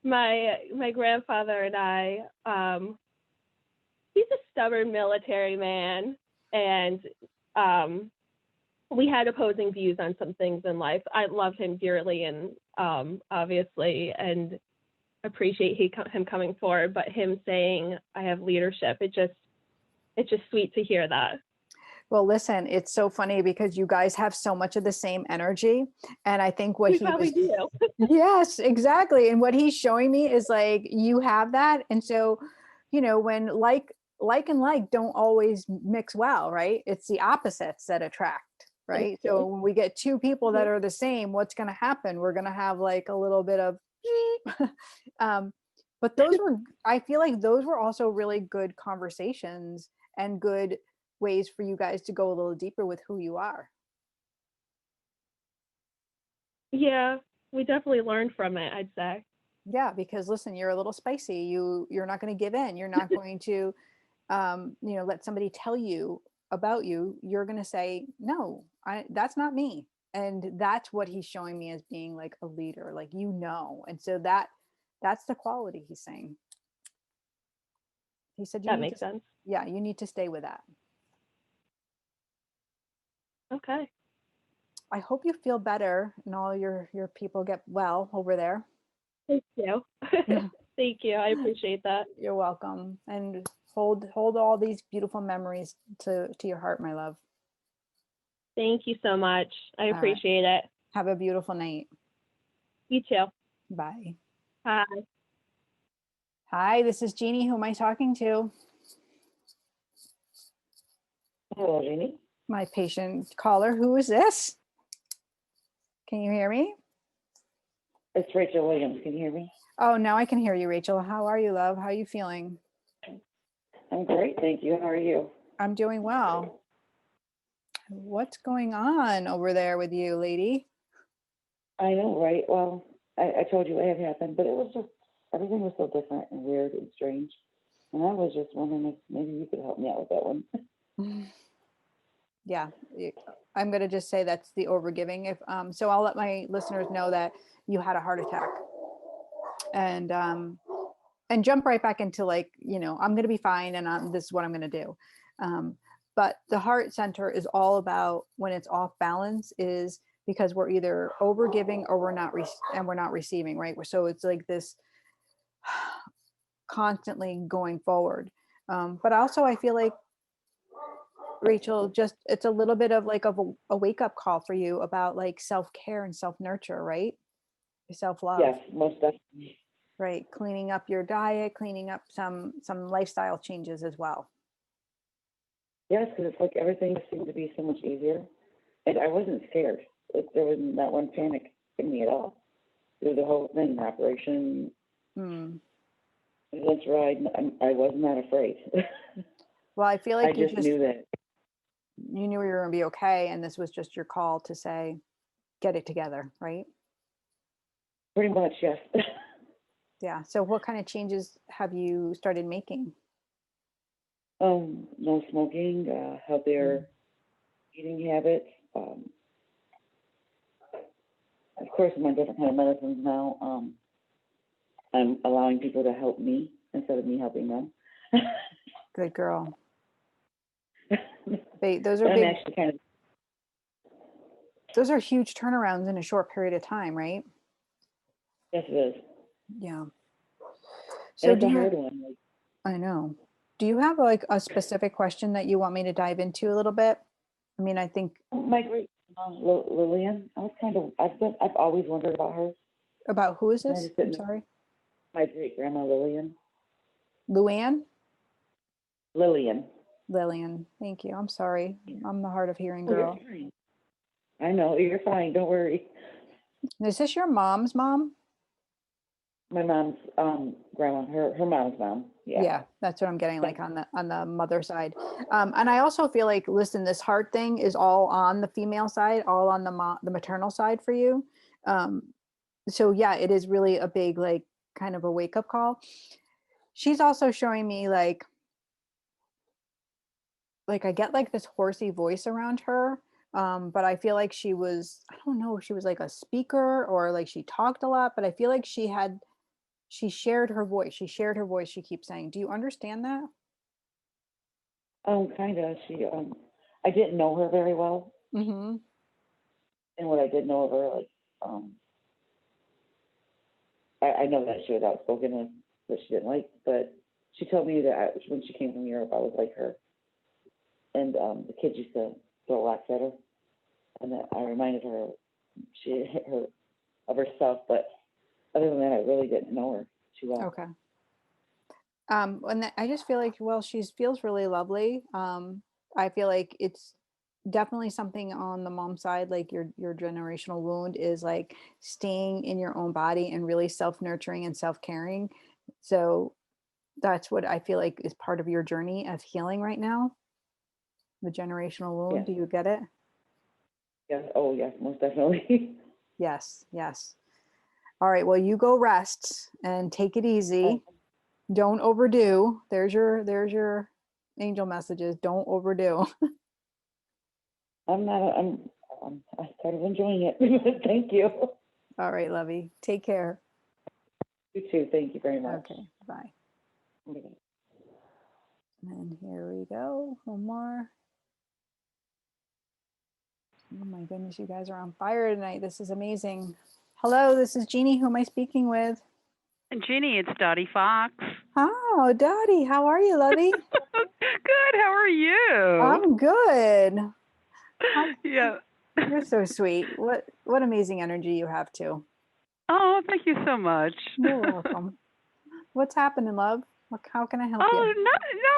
my grandfather and I, he's a stubborn military man, and we had opposing views on some things in life. I love him dearly, and obviously, and appreciate him coming forward, but him saying I have leadership, it's just sweet to hear that. Well, listen, it's so funny because you guys have so much of the same energy. And I think what do. Yes, exactly. And what he's showing me is like, you have that. And so, when like and like don't always mix well, right? It's the opposites that attract, right? So when we get two people that are the same, what's going to happen? We're going to have like a little bit of, but I feel like those were also really good conversations and good ways for you guys to go a little deeper with who you are. Yeah, we definitely learned from it, I'd say. Yeah, because listen, you're a little spicy. You're not going to give in. You're not going to let somebody tell you about you. You're going to say, no, that's not me. And that's what he's showing me as being like a leader, like, and so that's the quality he's saying. He said that makes sense. Yeah, you need to stay with that. Okay. I hope you feel better and all your people get well over there. Thank you. Thank you. I appreciate that. You're welcome. And Hold all these beautiful memories to your heart, my love. Thank you so much. I appreciate it. Have a beautiful night. You too. Bye. Hi. Hi, this is Jeannie. Who am I talking to? Hello, Jeannie. My patient caller. Who is this? Can you hear me? It's Rachel Williams. Can you hear me? Oh, now I can hear you, Rachel. How are you, love? How are you feeling? I'm great, thank you. How are you? I'm doing well. What's going on over there with you, lady? I know, right? Well, I told you what had happened, but it was just, everything was so different and weird and strange. And I was just wondering if maybe you could help me out with that one. Yeah, I'm going to just say that's the overgiving. So I'll let my listeners know that you had a heart attack. And jump right back into like, I'm going to be fine and this is what I'm going to do. But the heart center is all about when it's off balance is because we're either over giving or we're not receiving, right? So it's like this constantly going forward. But also I feel like, Rachel, just it's a little bit of like a wake up call for you about like self-care and self-nurture, right? Self-love. Yes, most definitely. Right. Cleaning up your diet, cleaning up some lifestyle changes as well. Yes, because it's like everything seemed to be so much easier. And I wasn't scared. Like there wasn't that one panic in me at all. Through the whole thing, the operation, that's right. I was not afraid. Well, I feel like I just knew that. You knew you were going to be okay. And this was just your call to say, get it together, right? Pretty much, yes. Yeah. So what kind of changes have you started making? No smoking, healthier eating habits. Of course, I'm on different kind of medicines now. I'm allowing people to help me instead of me helping them. Good girl. Those are I'm big. actually kind of. Those are huge turnarounds in a short period of time, right? Yes, it is. Yeah. So it's a hard one. I know. Do you have like a specific question that you want me to dive into a little bit? I mean, I think my great Lillian. I've always wondered about her. About who is this? I'm sorry. My great grandma Lillian. Luann? Lillian. Lillian. Thank you. I'm sorry. I'm the hard of hearing girl. You're fine. I know, you're fine. Don't worry. Is this your mom's mom? My mom's grandma, her mom's mom. Yeah, that's what I'm getting like on the mother side. And I also feel like, listen, this heart thing is all on the female side, all on the maternal side for you. So yeah, it is really a big, like, kind of a wake up call. She's also showing me like I get like this horsey voice around her. But I feel like she was, I don't know if she was like a speaker or like she talked a lot, but I feel like she shared her voice. She keeps saying, do you understand that? Kind of. I didn't know her very well. Mm-hmm. And what I did know of her, like, I know that she was outspoken and that she didn't like, but she told me that when she came from Europe, I was like her. And the kids used to throw rocks at her. And that I reminded her, she hit her of herself, but other than that, I really didn't know her too well. Okay. And I just feel like, well, she feels really lovely. I feel like it's definitely something on the mom side, like your generational wound is like staying in your own body and really self-nurturing and self-caring. So that's what I feel like is part of your journey of healing right now. The generational wound. Yes. Do you get it? Yes. Oh, yes, most definitely. Yes. All right. Well, you go rest and take it easy. Don't overdo. There's your angel messages. Don't overdo. I'm kind of enjoying it. Thank you. All right, lovey. Take care. You too. Thank you very much. Okay. Bye. Okay. And here we go. One more. Oh my goodness, you guys are on fire tonight. This is amazing. Hello, this is Jeannie. Who am I speaking with? Jeannie, it's Dottie Fox. Oh, Dottie, how are you, lovey? Good. How are you? I'm good. Yeah. You're so sweet. What amazing energy you have too. Oh, thank you so much. You're welcome. What's happening, love? How can I help you? Oh,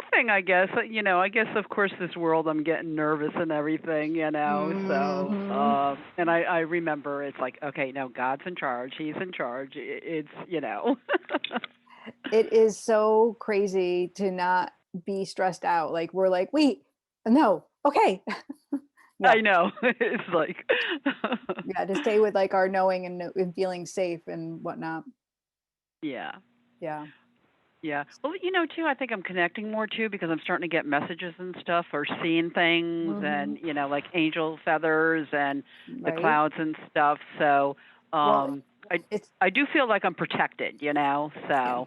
nothing, I guess. I guess, of course, this world, I'm getting nervous and everything, So, and I remember it's like, okay, no, God's in charge. He's in charge. It's. It is so crazy to not be stressed out. Like, we're like, wait, no, okay. Yeah. I know. It's like. Yeah, to stay with like our knowing and feeling safe and whatnot. Yeah. Yeah. Yeah. Well, too, I think I'm connecting more too because I'm starting to get messages and stuff or seeing things and, like angel feathers and the clouds and stuff. So I do feel like I'm protected, so. Yeah.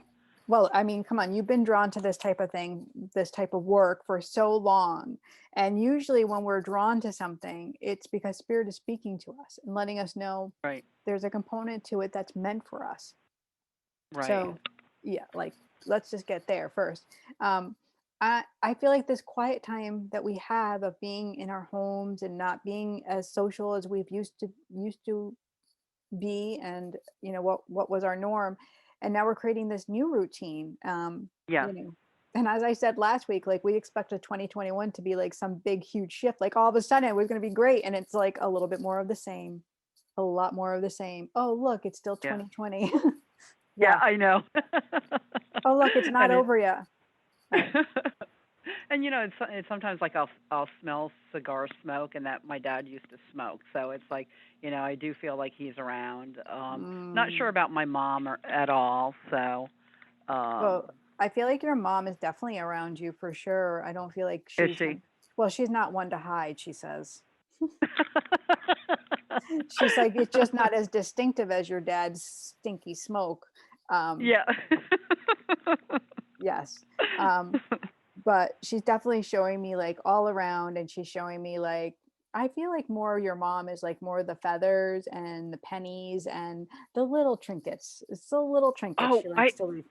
Well, I mean, come on, you've been drawn to this type of thing, this type of work for so long. And usually when we're drawn to something, it's because spirit is speaking to us and letting us know there's a component to it that's meant for us. Right. So, yeah, like, let's just get there first. I feel like this quiet time that we have of being in our homes and not being as social as we've used to be, and what was our norm, and now we're creating this new routine. And as I said last week, like, we expected 2021 to be like some big huge shift, like all of a sudden it was going to be great, and it's like a little bit more of the same, a lot more of the same. Oh, look, it's still 2020. Yeah, I know. Oh, look, it's not over yet. Right. And it's sometimes like I'll smell cigar smoke, and that my dad used to smoke, so it's like I do feel like he's around. Not sure about my mom at all, so. Well, I feel like your mom is definitely around you for sure. I don't feel like she's. Is she? Well, she's not one to hide, she says. She's like, it's just not as distinctive as your dad's stinky smoke. Yeah. Yes. But she's definitely showing me like all around, and she's showing me like, I feel like more your mom is like more the feathers and the pennies and the little trinkets. It's the little trinkets she likes to leave.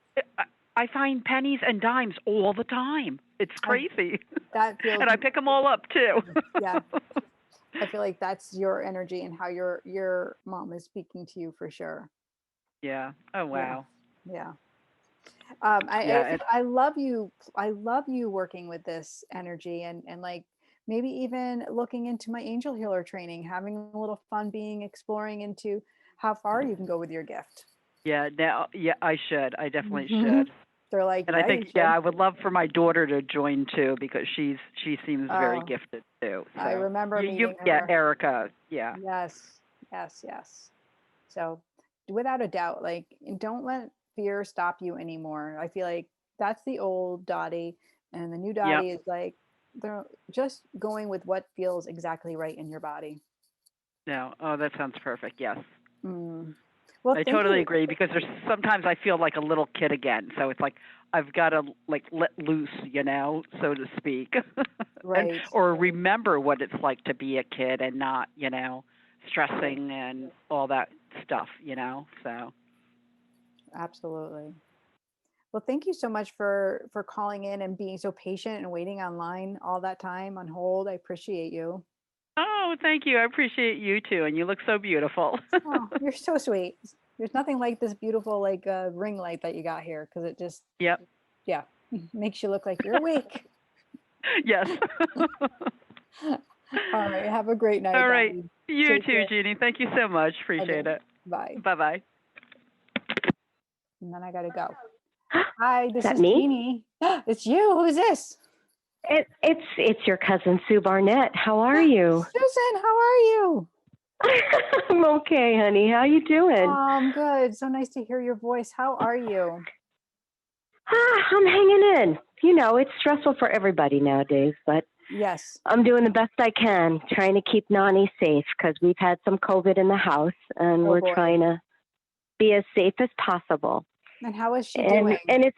I find pennies and dimes all the time. It's crazy. That feels. And I pick them all up too. Yeah. I feel like that's your energy and how your mom is speaking to you for sure. Yeah. Oh, wow. Yeah. I love you. I love you working with this energy and like maybe even looking into my angel healer training, having a little fun exploring into how far you can go with your gift. Yeah. Now, I should. I definitely should. They're like, and I think, I would love for my daughter to join too, because she seems very gifted too. So. I remember meeting her. Yeah, Erica. Yeah. Yes. So without a doubt, like, don't let fear stop you anymore. I feel like that's the old Dottie, and the new Dottie is like, they're just going with what feels exactly right in your body. No. Oh, that sounds perfect. Yes. Well, I totally agree, because there's sometimes I feel like a little kid again. So it's like I've got to like let loose, so to speak. Right. Or remember what it's like to be a kid and not, stressing and all that stuff, so. Absolutely. Well, thank you so much for calling in and being so patient and waiting online all that time on hold. I appreciate you. Oh, thank you. I appreciate you too. And you look so beautiful. Oh, you're so sweet. There's nothing like this beautiful like ring light that you got here, because it just makes you look like you're awake. Yes. All right. Have a great night. All right. Daddy. You Take too, care. Jeannie. Thank you so much. Appreciate it. Bye. Bye-bye. And then I got to go. Hi, this is me? Jeannie. It's you. Who is this? It's your cousin Sue Barnett. How are you? Susan, how are you? I'm okay, honey. How you doing? I'm good. So nice to hear your voice. How are you? I'm hanging in. It's stressful for everybody nowadays, but yes, I'm doing the best I can, trying to keep Nani safe, because we've had some COVID in the house, and we're trying to be as safe as possible. And how is she doing? And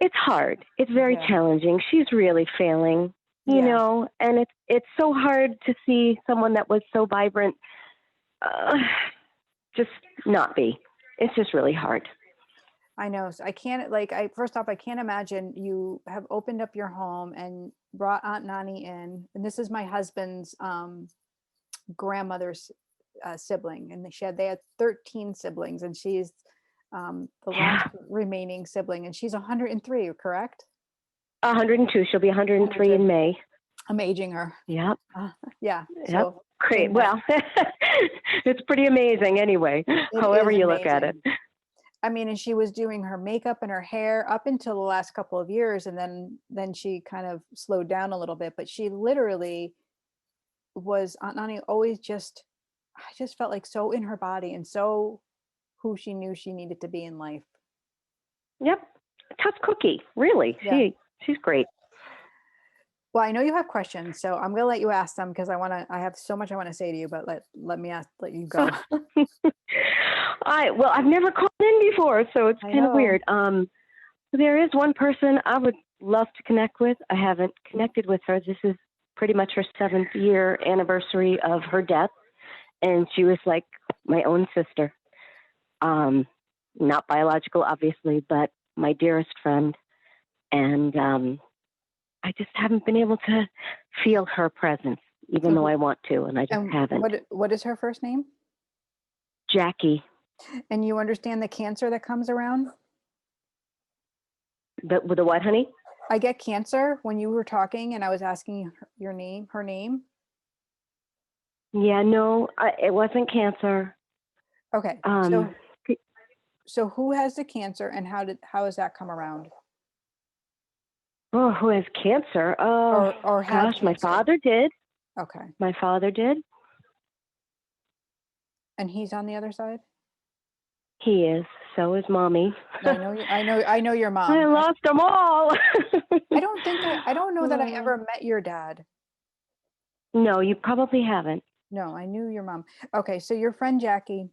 it's hard. It's very challenging. She's really failing, you know, and it's so hard to see someone that was so vibrant just not be. it's just really hard. I know. So I can't, like, first off, I can't imagine you have opened up your home and brought Aunt Nani in. And this is my husband's grandmother's sibling. And they had 13 siblings, and she's the last remaining sibling. And she's 103, correct? 102. She'll be 103 in May. I'm aging her. Yep. Yeah. Yep. So great. Well, it's pretty amazing anyway, however you look at it. I mean, and she was doing her makeup and her hair up until the last couple of years. And then she kind of slowed down a little bit, but she literally was, Aunt Nani always I just felt like so in her body and so who she knew she needed to be in life. Yep. Tough cookie, really. Yeah. She's great. Well, I know you have questions, so I'm going to let you ask them because I have so much I want to say to you, but let you go. Well, I've never called in before, so it's kind of weird. There is one person I would love to connect with. I haven't connected with her. This is pretty much her 7th year anniversary of her death, and she was like my own sister. Not biological, obviously, but my dearest friend. And I just haven't been able to feel her presence, even though I want to, and I just haven't. What is her first name? Jackie. And you understand the cancer that comes around? With the what, honey? I get cancer when you were talking and I was asking her name. Yeah, no, it wasn't cancer. Okay. So who has the cancer and how has that come around? Oh, who has cancer? Oh, or gosh, cancer. My father did. Okay. My father did. And he's on the other side? He is. So is mommy. I know your mom. I lost them all. I don't know that I ever met your dad. No, you probably haven't. No, I knew your mom. Okay, so your friend Jackie,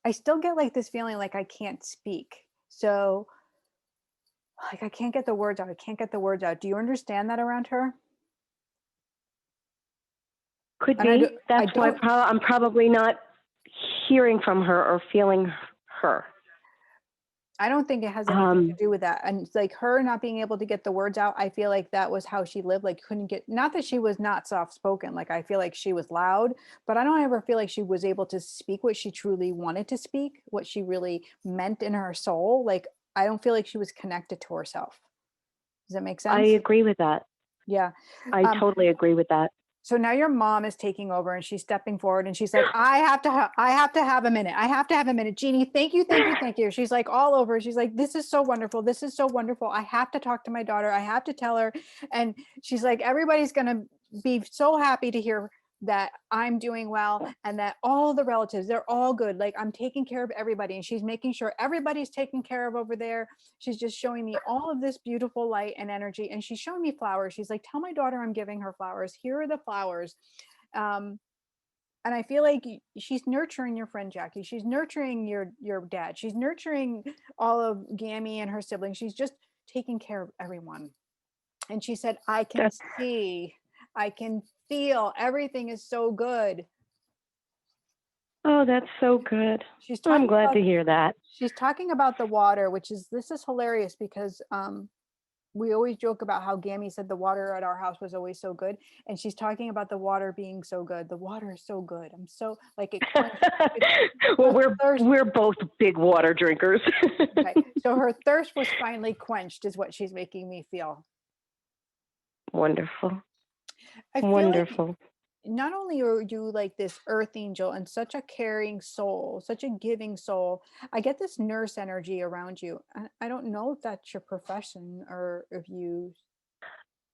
I still get like this feeling like I can't speak. So like I can't get the words out. Do you understand that around her? Could be. That's why I'm probably not hearing from her or feeling her. I don't think it has anything to do with that. And it's like her not being able to get the words out. I feel like that was how she lived. Like not that she was not soft spoken. Like I feel like she was loud, but I don't ever feel like she was able to speak what she truly wanted to speak, what she really meant in her soul. Like, I don't feel like she was connected to herself. Does that make sense? I agree with that. Yeah. I totally agree with that. So now your mom is taking over and she's stepping forward and she's like, I have to have a minute. I have to have a minute. Jeannie, thank you. She's like all over. She's like, this is so wonderful. I have to talk to my daughter. I have to tell her. And she's like, everybody's going to be so happy to hear that I'm doing well and that all the relatives, they're all good. Like I'm taking care of everybody and she's making sure everybody's taken care of over there. She's just showing me all of this beautiful light and energy. And she's showing me flowers. She's like, tell my daughter I'm giving her flowers. Here are the flowers. And I feel like she's nurturing your friend Jackie. She's nurturing your dad. She's nurturing all of Gammy and her siblings. She's just taking care of everyone. And she said, I can feel everything is so good. Oh, that's so good. I'm glad to hear that. She's talking about the water, this is hilarious because we always joke about how Gammy said the water at our house was always so good. And she's talking about the water being so good. The water is so good. I'm so like it. Well, we're both big water drinkers. Okay. So her thirst was finally quenched is what she's making me feel. Wonderful. I feel wonderful. Like not only are you like this earth angel and such a caring soul, such a giving soul, I get this nurse energy around you. I don't know if that's your profession or if you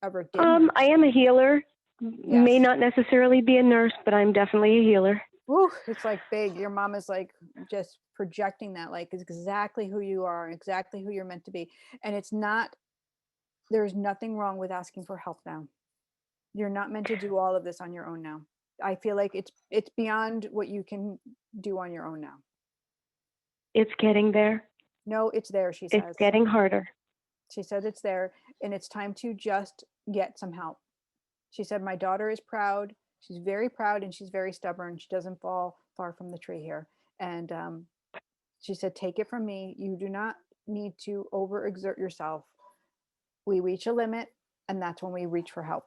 ever did. I am a healer. Yes. May not necessarily be a nurse, but I'm definitely a healer. Ooh, it's like big. Your mom is like just projecting that, like it's exactly who you are, exactly who you're meant to be. And there's nothing wrong with asking for help now. You're not meant to do all of this on your own now. I feel like it's beyond what you can do on your own now. It's getting there. No, it's there, she says. It's getting harder. She said it's there and it's time to just get some help. She said, my daughter is proud. She's very proud and she's very stubborn. She doesn't fall far from the tree here. And she said, take it from me, you do not need to overexert yourself. We reach a limit, and that's when we reach for help.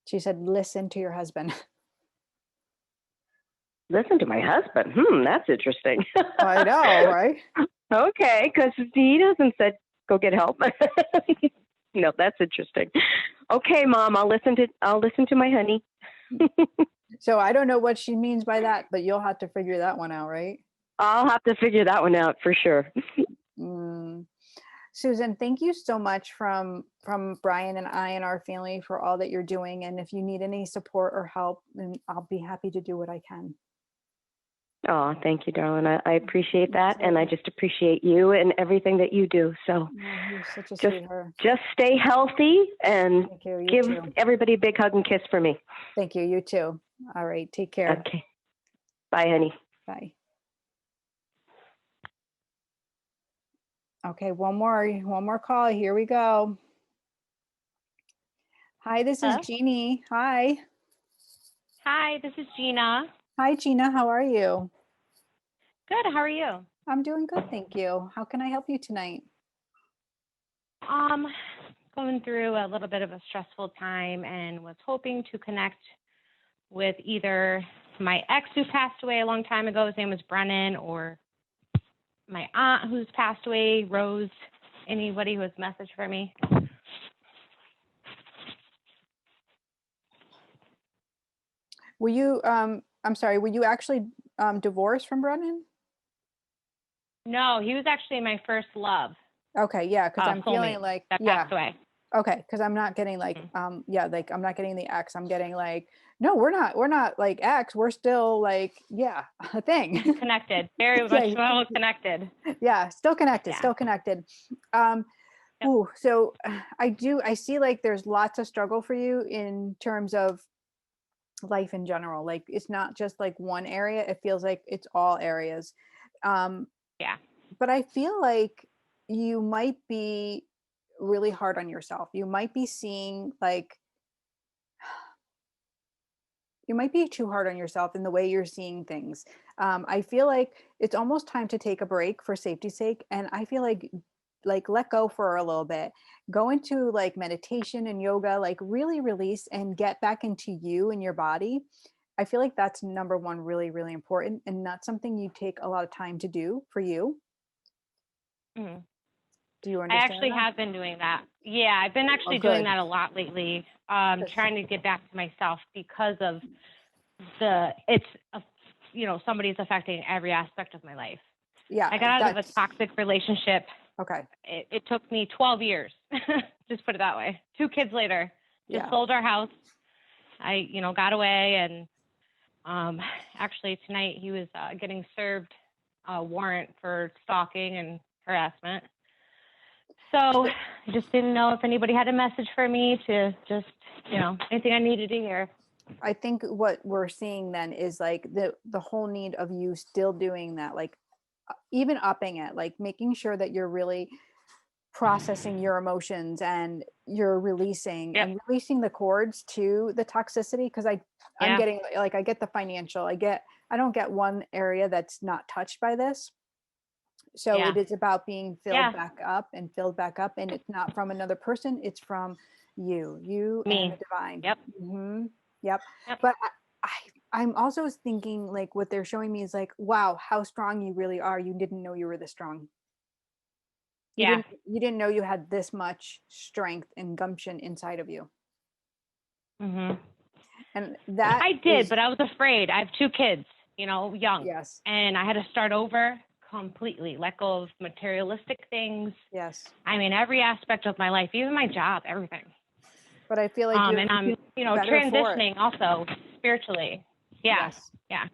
She said, listen to your husband. Listen to my husband. That's interesting. I know, right? Okay, because he doesn't say go get help. No, that's interesting. Okay, Mom, I'll listen to my honey. So I don't know what she means by that, but you'll have to figure that one out, right? I'll have to figure that one out for sure. Susan, thank you so much from Brian and I and our family for all that you're doing. And if you need any support or help, then I'll be happy to do what I can. Oh, thank you, darling. I appreciate that. And I just appreciate you and everything that you do. So you're such a sweetheart. Just stay healthy and give too. everybody a big hug and kiss for me. Thank you. You too. All right. Take care. Okay. Bye, honey. Bye. Okay. One more call. Here we go. Hi, this is Jeannie. Hi. Hi, this is Gina. Hi, Gina. How are you? Good. How are you? I'm doing good, thank you. How can I help you tonight? Going through a little bit of a stressful time and was hoping to connect with either my ex who passed away a long time ago, his name was Brennan, or my aunt who's passed away, Rose. Anybody who has a message for me? Were you, I'm sorry, were you actually divorced from Brennan? No, he was actually my first love. Okay, yeah, because I'm feeling like, that passed away. Okay, because I'm not getting like, like I'm not getting the ex. I'm getting like, no, we're not like ex. We're still like, a thing. Connected, very much well connected. Yeah, still connected, still connected. Ooh, so I see like there's lots of struggle for you in terms of life in general. Like it's not just like one area. It feels like it's all areas. But I feel like you might be really hard on yourself. You might be seeing like, you might be too hard on yourself in the way you're seeing things. I feel like it's almost time to take a break for safety's sake. And I feel like let go for a little bit, go into like meditation and yoga, like really release and get back into you and your body. I feel like that's number one, really, really important, and not something you take a lot of time to do for you. Mm-hmm. Do you understand? I actually have been doing that. Yeah, I've been actually doing that a lot lately. Trying to get back to myself because of somebody's affecting every aspect of my life. Yeah. I got out of a toxic relationship. Okay. It took me 12 years. Just put it that way. 2 kids later, just sold our house. I, got away, and actually tonight he was getting served a warrant for stalking and harassment. So I just didn't know if anybody had a message for me to just, anything I needed to hear. I think what we're seeing then is like the whole need of you still doing that, like even upping it, like making sure that you're really processing your emotions and you're releasing and releasing the cords to the toxicity. Cause I'm getting like, I get the financial, I don't get one area that's not touched by this. So it is about being filled back up, and it's not from another person. It's from you Me. and the divine. Yep. Mm-hmm. Yep. But I'm also thinking like what they're showing me is like, wow, how strong you really are. You didn't know you were this strong. You didn't know you had this much strength and gumption inside of you. Mm-hmm. And that I did, but I was afraid. I have 2 kids, young. Yes. And I had to start over completely, let go of materialistic things. Yes. I mean, every aspect of my life, even my job, everything. But I feel like and I'm, transitioning also spiritually. Yeah. Yes. Yeah.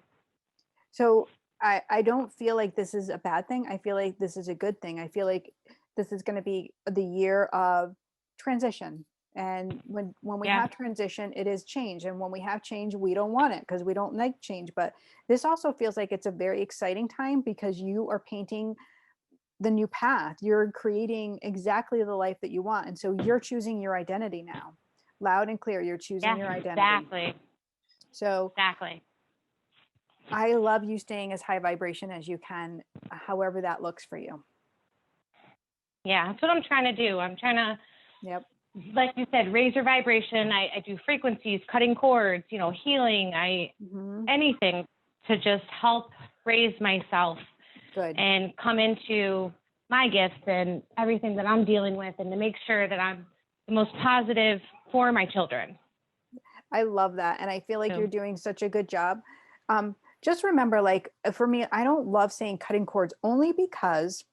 So I don't feel like this is a bad thing. I feel like this is a good thing. I feel like this is going to be the year of transition. And when we have transition, it is change. And when we have change, we don't want it because we don't like change. But this also feels like it's a very exciting time because you are painting the new path. You're creating exactly the life that you want. And so you're choosing your identity now. Loud and clear, you're choosing your identity. Exactly. So exactly. I love you staying as high vibration as you can, however that looks for you. Yeah, that's what I'm trying to do. I'm trying to, yep, like you said, raise your vibration. I do frequencies, cutting cords, healing, anything to just help raise myself. Good. And come into my gifts and everything that I'm dealing with, and to make sure that I'm the most positive for my children. I love that. And I feel like you're doing such a good job. Just remember, like, for me, I don't love saying cutting cords only because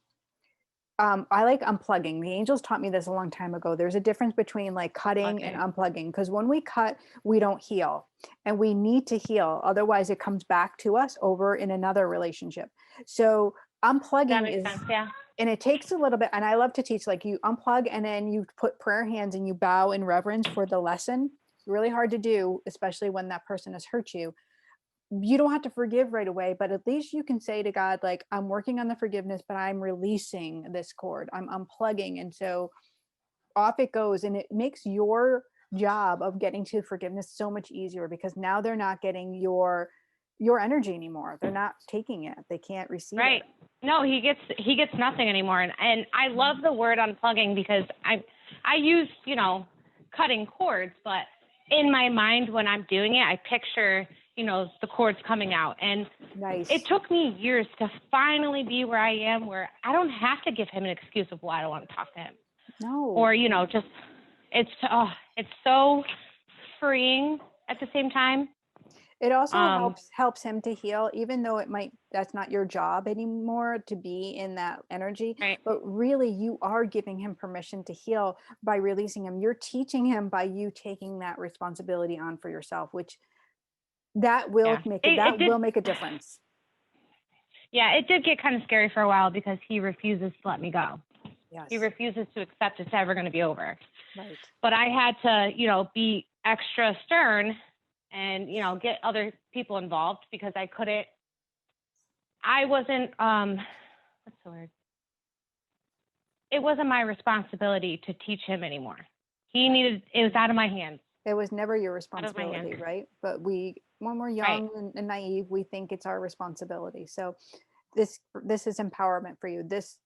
I like unplugging. The angels taught me this a long time ago. There's a difference between like cutting and unplugging, because when we cut, we don't heal, and we need to heal. Otherwise it comes back to us over in another relationship. So unplugging is, and it takes a little bit. And I love to teach, like, you unplug and then you put prayer hands and you bow in reverence for the lesson. It's really hard to do, especially when that person has hurt you. You don't have to forgive right away, but at least you can say to God, like, I'm working on the forgiveness, but I'm releasing this cord. I'm unplugging. And so off it goes. And it makes your job of getting to forgiveness so much easier, because now they're not getting your energy anymore. They're not taking it. They can't receive it. No, he gets nothing anymore. And I love the word unplugging, because I use, cutting cords, but in my mind when I'm doing it, I picture, the cords coming out. And it took me years to finally be where I am, where I don't have to give him an excuse of why I don't want to talk to him. No. Or, just, it's so freeing at the same time. It also helps him to heal, even though that's not your job anymore to be in that energy. Right. But really, you are giving him permission to heal by releasing him. You're teaching him by you taking that responsibility on for yourself, which that will will make a difference. Yeah, it did get kind of scary for a while, because he refuses to let me go. Yes. He refuses to accept it's ever going to be over. Right. But I had to, be extra stern and, get other people involved, because I wasn't, what's the word? It wasn't my responsibility to teach him anymore. It was out of my hands. It was never your responsibility, right? But when we're young and naive, we think it's our responsibility. So this is empowerment for you. This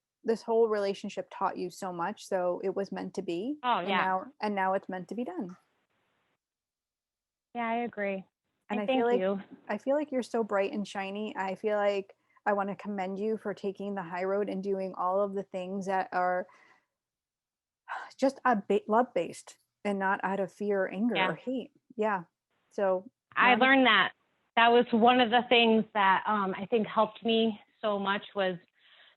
whole relationship taught you so much. So it was meant to be. Oh, yeah. And now it's meant to be done. Yeah, I agree. And I feel like you're so bright and shiny. I feel like I want to commend you for taking the high road and doing all of the things that are just love-based and not out of fear, anger, or hate. Yeah. So I learned that was one of the things that I think helped me so much, was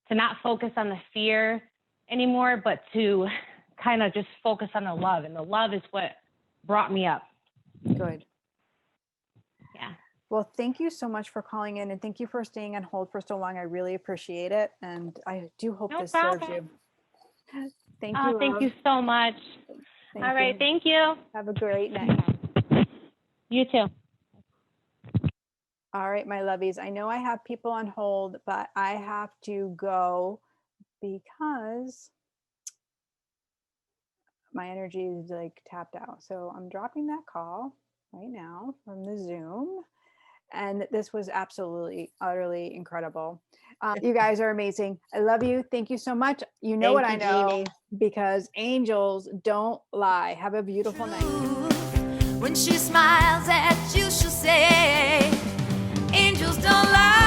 to not focus on the fear anymore, but to kind of just focus on the love. And the love is what brought me up. Good. Yeah. Well, thank you so much for calling in, and thank you for staying on hold for so long. I really appreciate it. And I do hope this serves you. Thank you. Thank you so much. All right. Thank you. Have a great night. You too. All right, my lovies. I know I have people on hold, but I have to go because my energy is like tapped out. So I'm dropping that call right now from the Zoom. And this was absolutely, utterly incredible. You guys are amazing. I love you. Thank you so much. You know what I know, Jeannie, because angels don't lie. Have a beautiful night. When she smiles at you, she'll say, angels don't lie.